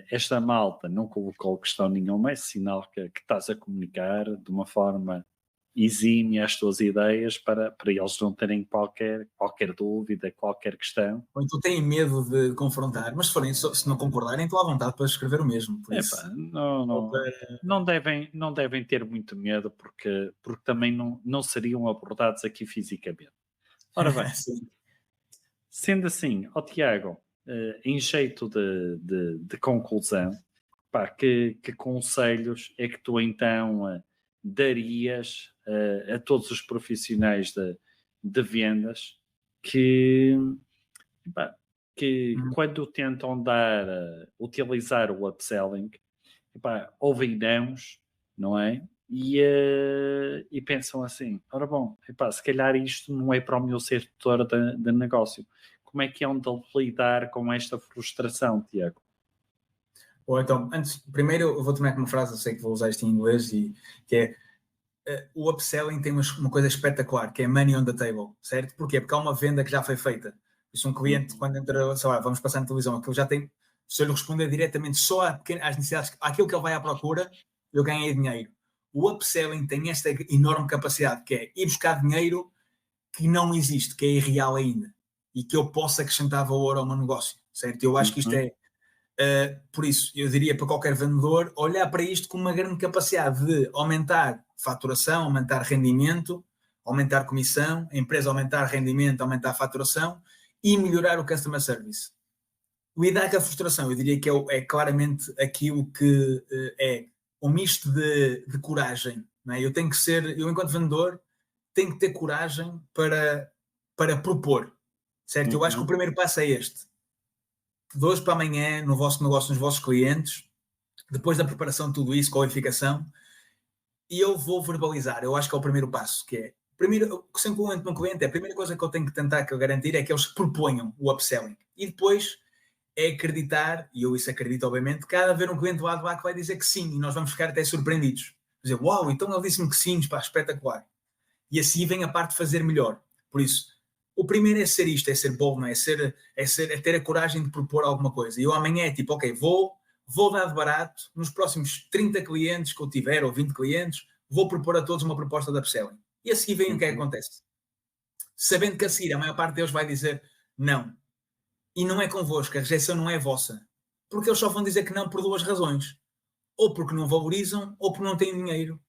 esta malta não colocou questão nenhuma, é sinal que estás a comunicar de uma forma exímia as tuas ideias para eles não terem qualquer dúvida, qualquer questão. Ou então têm medo de confrontar, mas se não concordarem, estão à vontade para escrever o mesmo. Por isso. Não devem ter muito medo, porque também não seriam abordados aqui fisicamente. Ora bem, sendo assim, Tiago, em jeito de conclusão, que conselhos é que tu então darias a todos os profissionais de vendas que quando tentam utilizar o upselling, ouvem nãos, não é? E pensam assim, ora bom, se calhar isto não é para o meu setor de negócio. Como é que é de lidar com esta frustração, Tiago? Ou então, primeiro eu vou terminar com uma frase, eu sei que vou usar isto em inglês, que é o upselling tem uma coisa espetacular, que é money on the table, certo? Porquê? Porque há uma venda que já foi feita. Se um cliente, quando entra, sei lá, vamos passar na televisão, aquilo já tem, se eu lhe responder diretamente só às necessidades, àquilo que ele vai à procura, eu ganhei dinheiro. O upselling tem esta enorme capacidade, que é ir buscar dinheiro que não existe, que é irreal ainda, e que eu possa acrescentar valor ao meu negócio, certo? Eu acho que isto é, por isso, eu diria para qualquer vendedor, olhar para isto com uma grande capacidade de aumentar faturação, aumentar rendimento, aumentar comissão, a empresa aumentar rendimento, aumentar faturação, e melhorar o customer service. Lidar com a frustração, eu diria que é claramente aquilo que é um misto de coragem. Não é? Eu enquanto vendedor, tenho que ter coragem para propor, certo? Eu acho que o primeiro passo é este. De hoje para amanhã, no vosso negócio, nos vossos clientes, depois da preparação de tudo isso, qualificação, e eu vou verbalizar. Eu acho que é o primeiro passo, que é, primeiro, sempre que eu entro num cliente, a primeira coisa que eu tenho que tentar garantir é que eles proponham o upselling. E depois é acreditar, e eu isso acredito obviamente, cada vez um cliente lá de lá que vai dizer que sim, e nós vamos ficar até surpreendidos. Dizer, uau, então ele disse-me que sim, pá, espetacular. E assim vem a parte de fazer melhor. Por isso, o primeiro é ser isto, é ser bom, não é? É ter a coragem de propor alguma coisa. E eu amanhã é tipo, ok, vou dar de barato, nos próximos 30 clientes que eu tiver, ou 20 clientes, vou propor a todos uma proposta de upselling. E a seguir vem o que é que acontece. Sabendo que a seguir a maior parte deles vai dizer não. E não é convosco, a rejeição não é vossa. Porque eles só vão dizer que não por duas razões. Ou porque não valorizam, ou porque não têm dinheiro.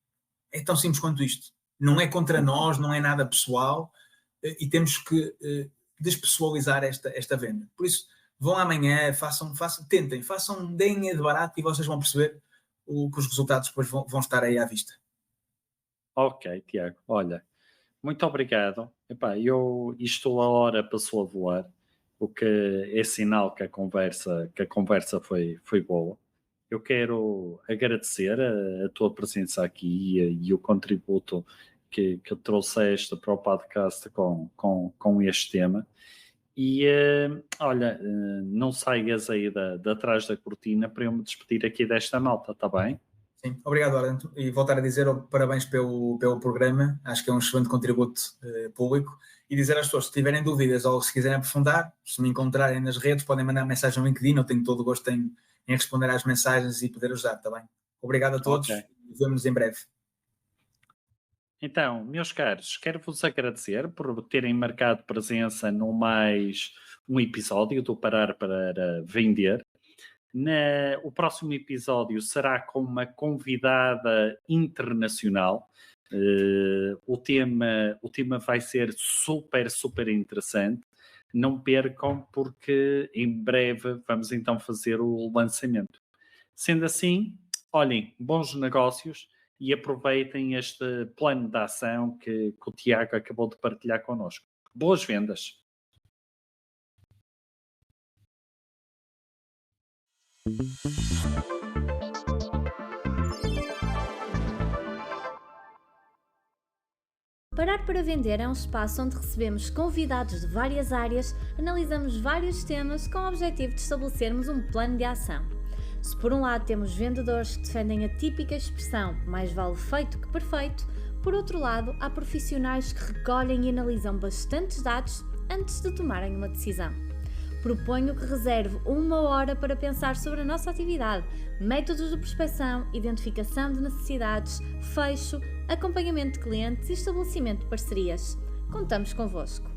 É tão simples quanto isto. Não é contra nós, não é nada pessoal, e temos que despessoalizar esta venda. Por isso, vão amanhã, tentem, deem de barato e vocês vão perceber que os resultados depois vão estar aí à vista. Ok, Tiago, olha, muito obrigado. Epá, isto a hora passou a voar, o que é sinal que a conversa foi boa. Eu quero agradecer a tua presença aqui e o contributo que trouxeste para o podcast com este tema. E olha, não saias aí de atrás da cortina para eu me despedir aqui desta malta, está bem? Sim, obrigado, Arlento. E voltar a dizer parabéns pelo programa, acho que é um excelente contributo público. E dizer às pessoas, se tiverem dúvidas ou se quiserem aprofundar, se me encontrarem nas redes, podem mandar mensagem no LinkedIn, eu tenho todo o gosto em responder às mensagens e poder ajudar, está bem? Obrigado a todos e vemo-nos em breve. Então, meus caros, quero-vos agradecer por terem marcado presença no mais um episódio do Parar para Vender. O próximo episódio será com uma convidada internacional. O tema vai ser super, super interessante. Não percam, porque em breve vamos então fazer o lançamento. Sendo assim, olhem, bons negócios e aproveitem este plano de ação que o Tiago acabou de partilhar connosco. Boas vendas! Parar para Vender é um espaço onde recebemos convidados de várias áreas, analisamos vários temas com o objetivo de estabelecermos um plano de ação. Se por um lado temos vendedores que defendem a típica expressão mais vale feito que perfeito, por outro lado há profissionais que recolhem e analisam bastantes dados antes de tomarem uma decisão. Proponho que reserve 1 hora para pensar sobre a nossa atividade, métodos de prospecção, identificação de necessidades, fecho, acompanhamento de clientes e estabelecimento de parcerias. Contamos convosco!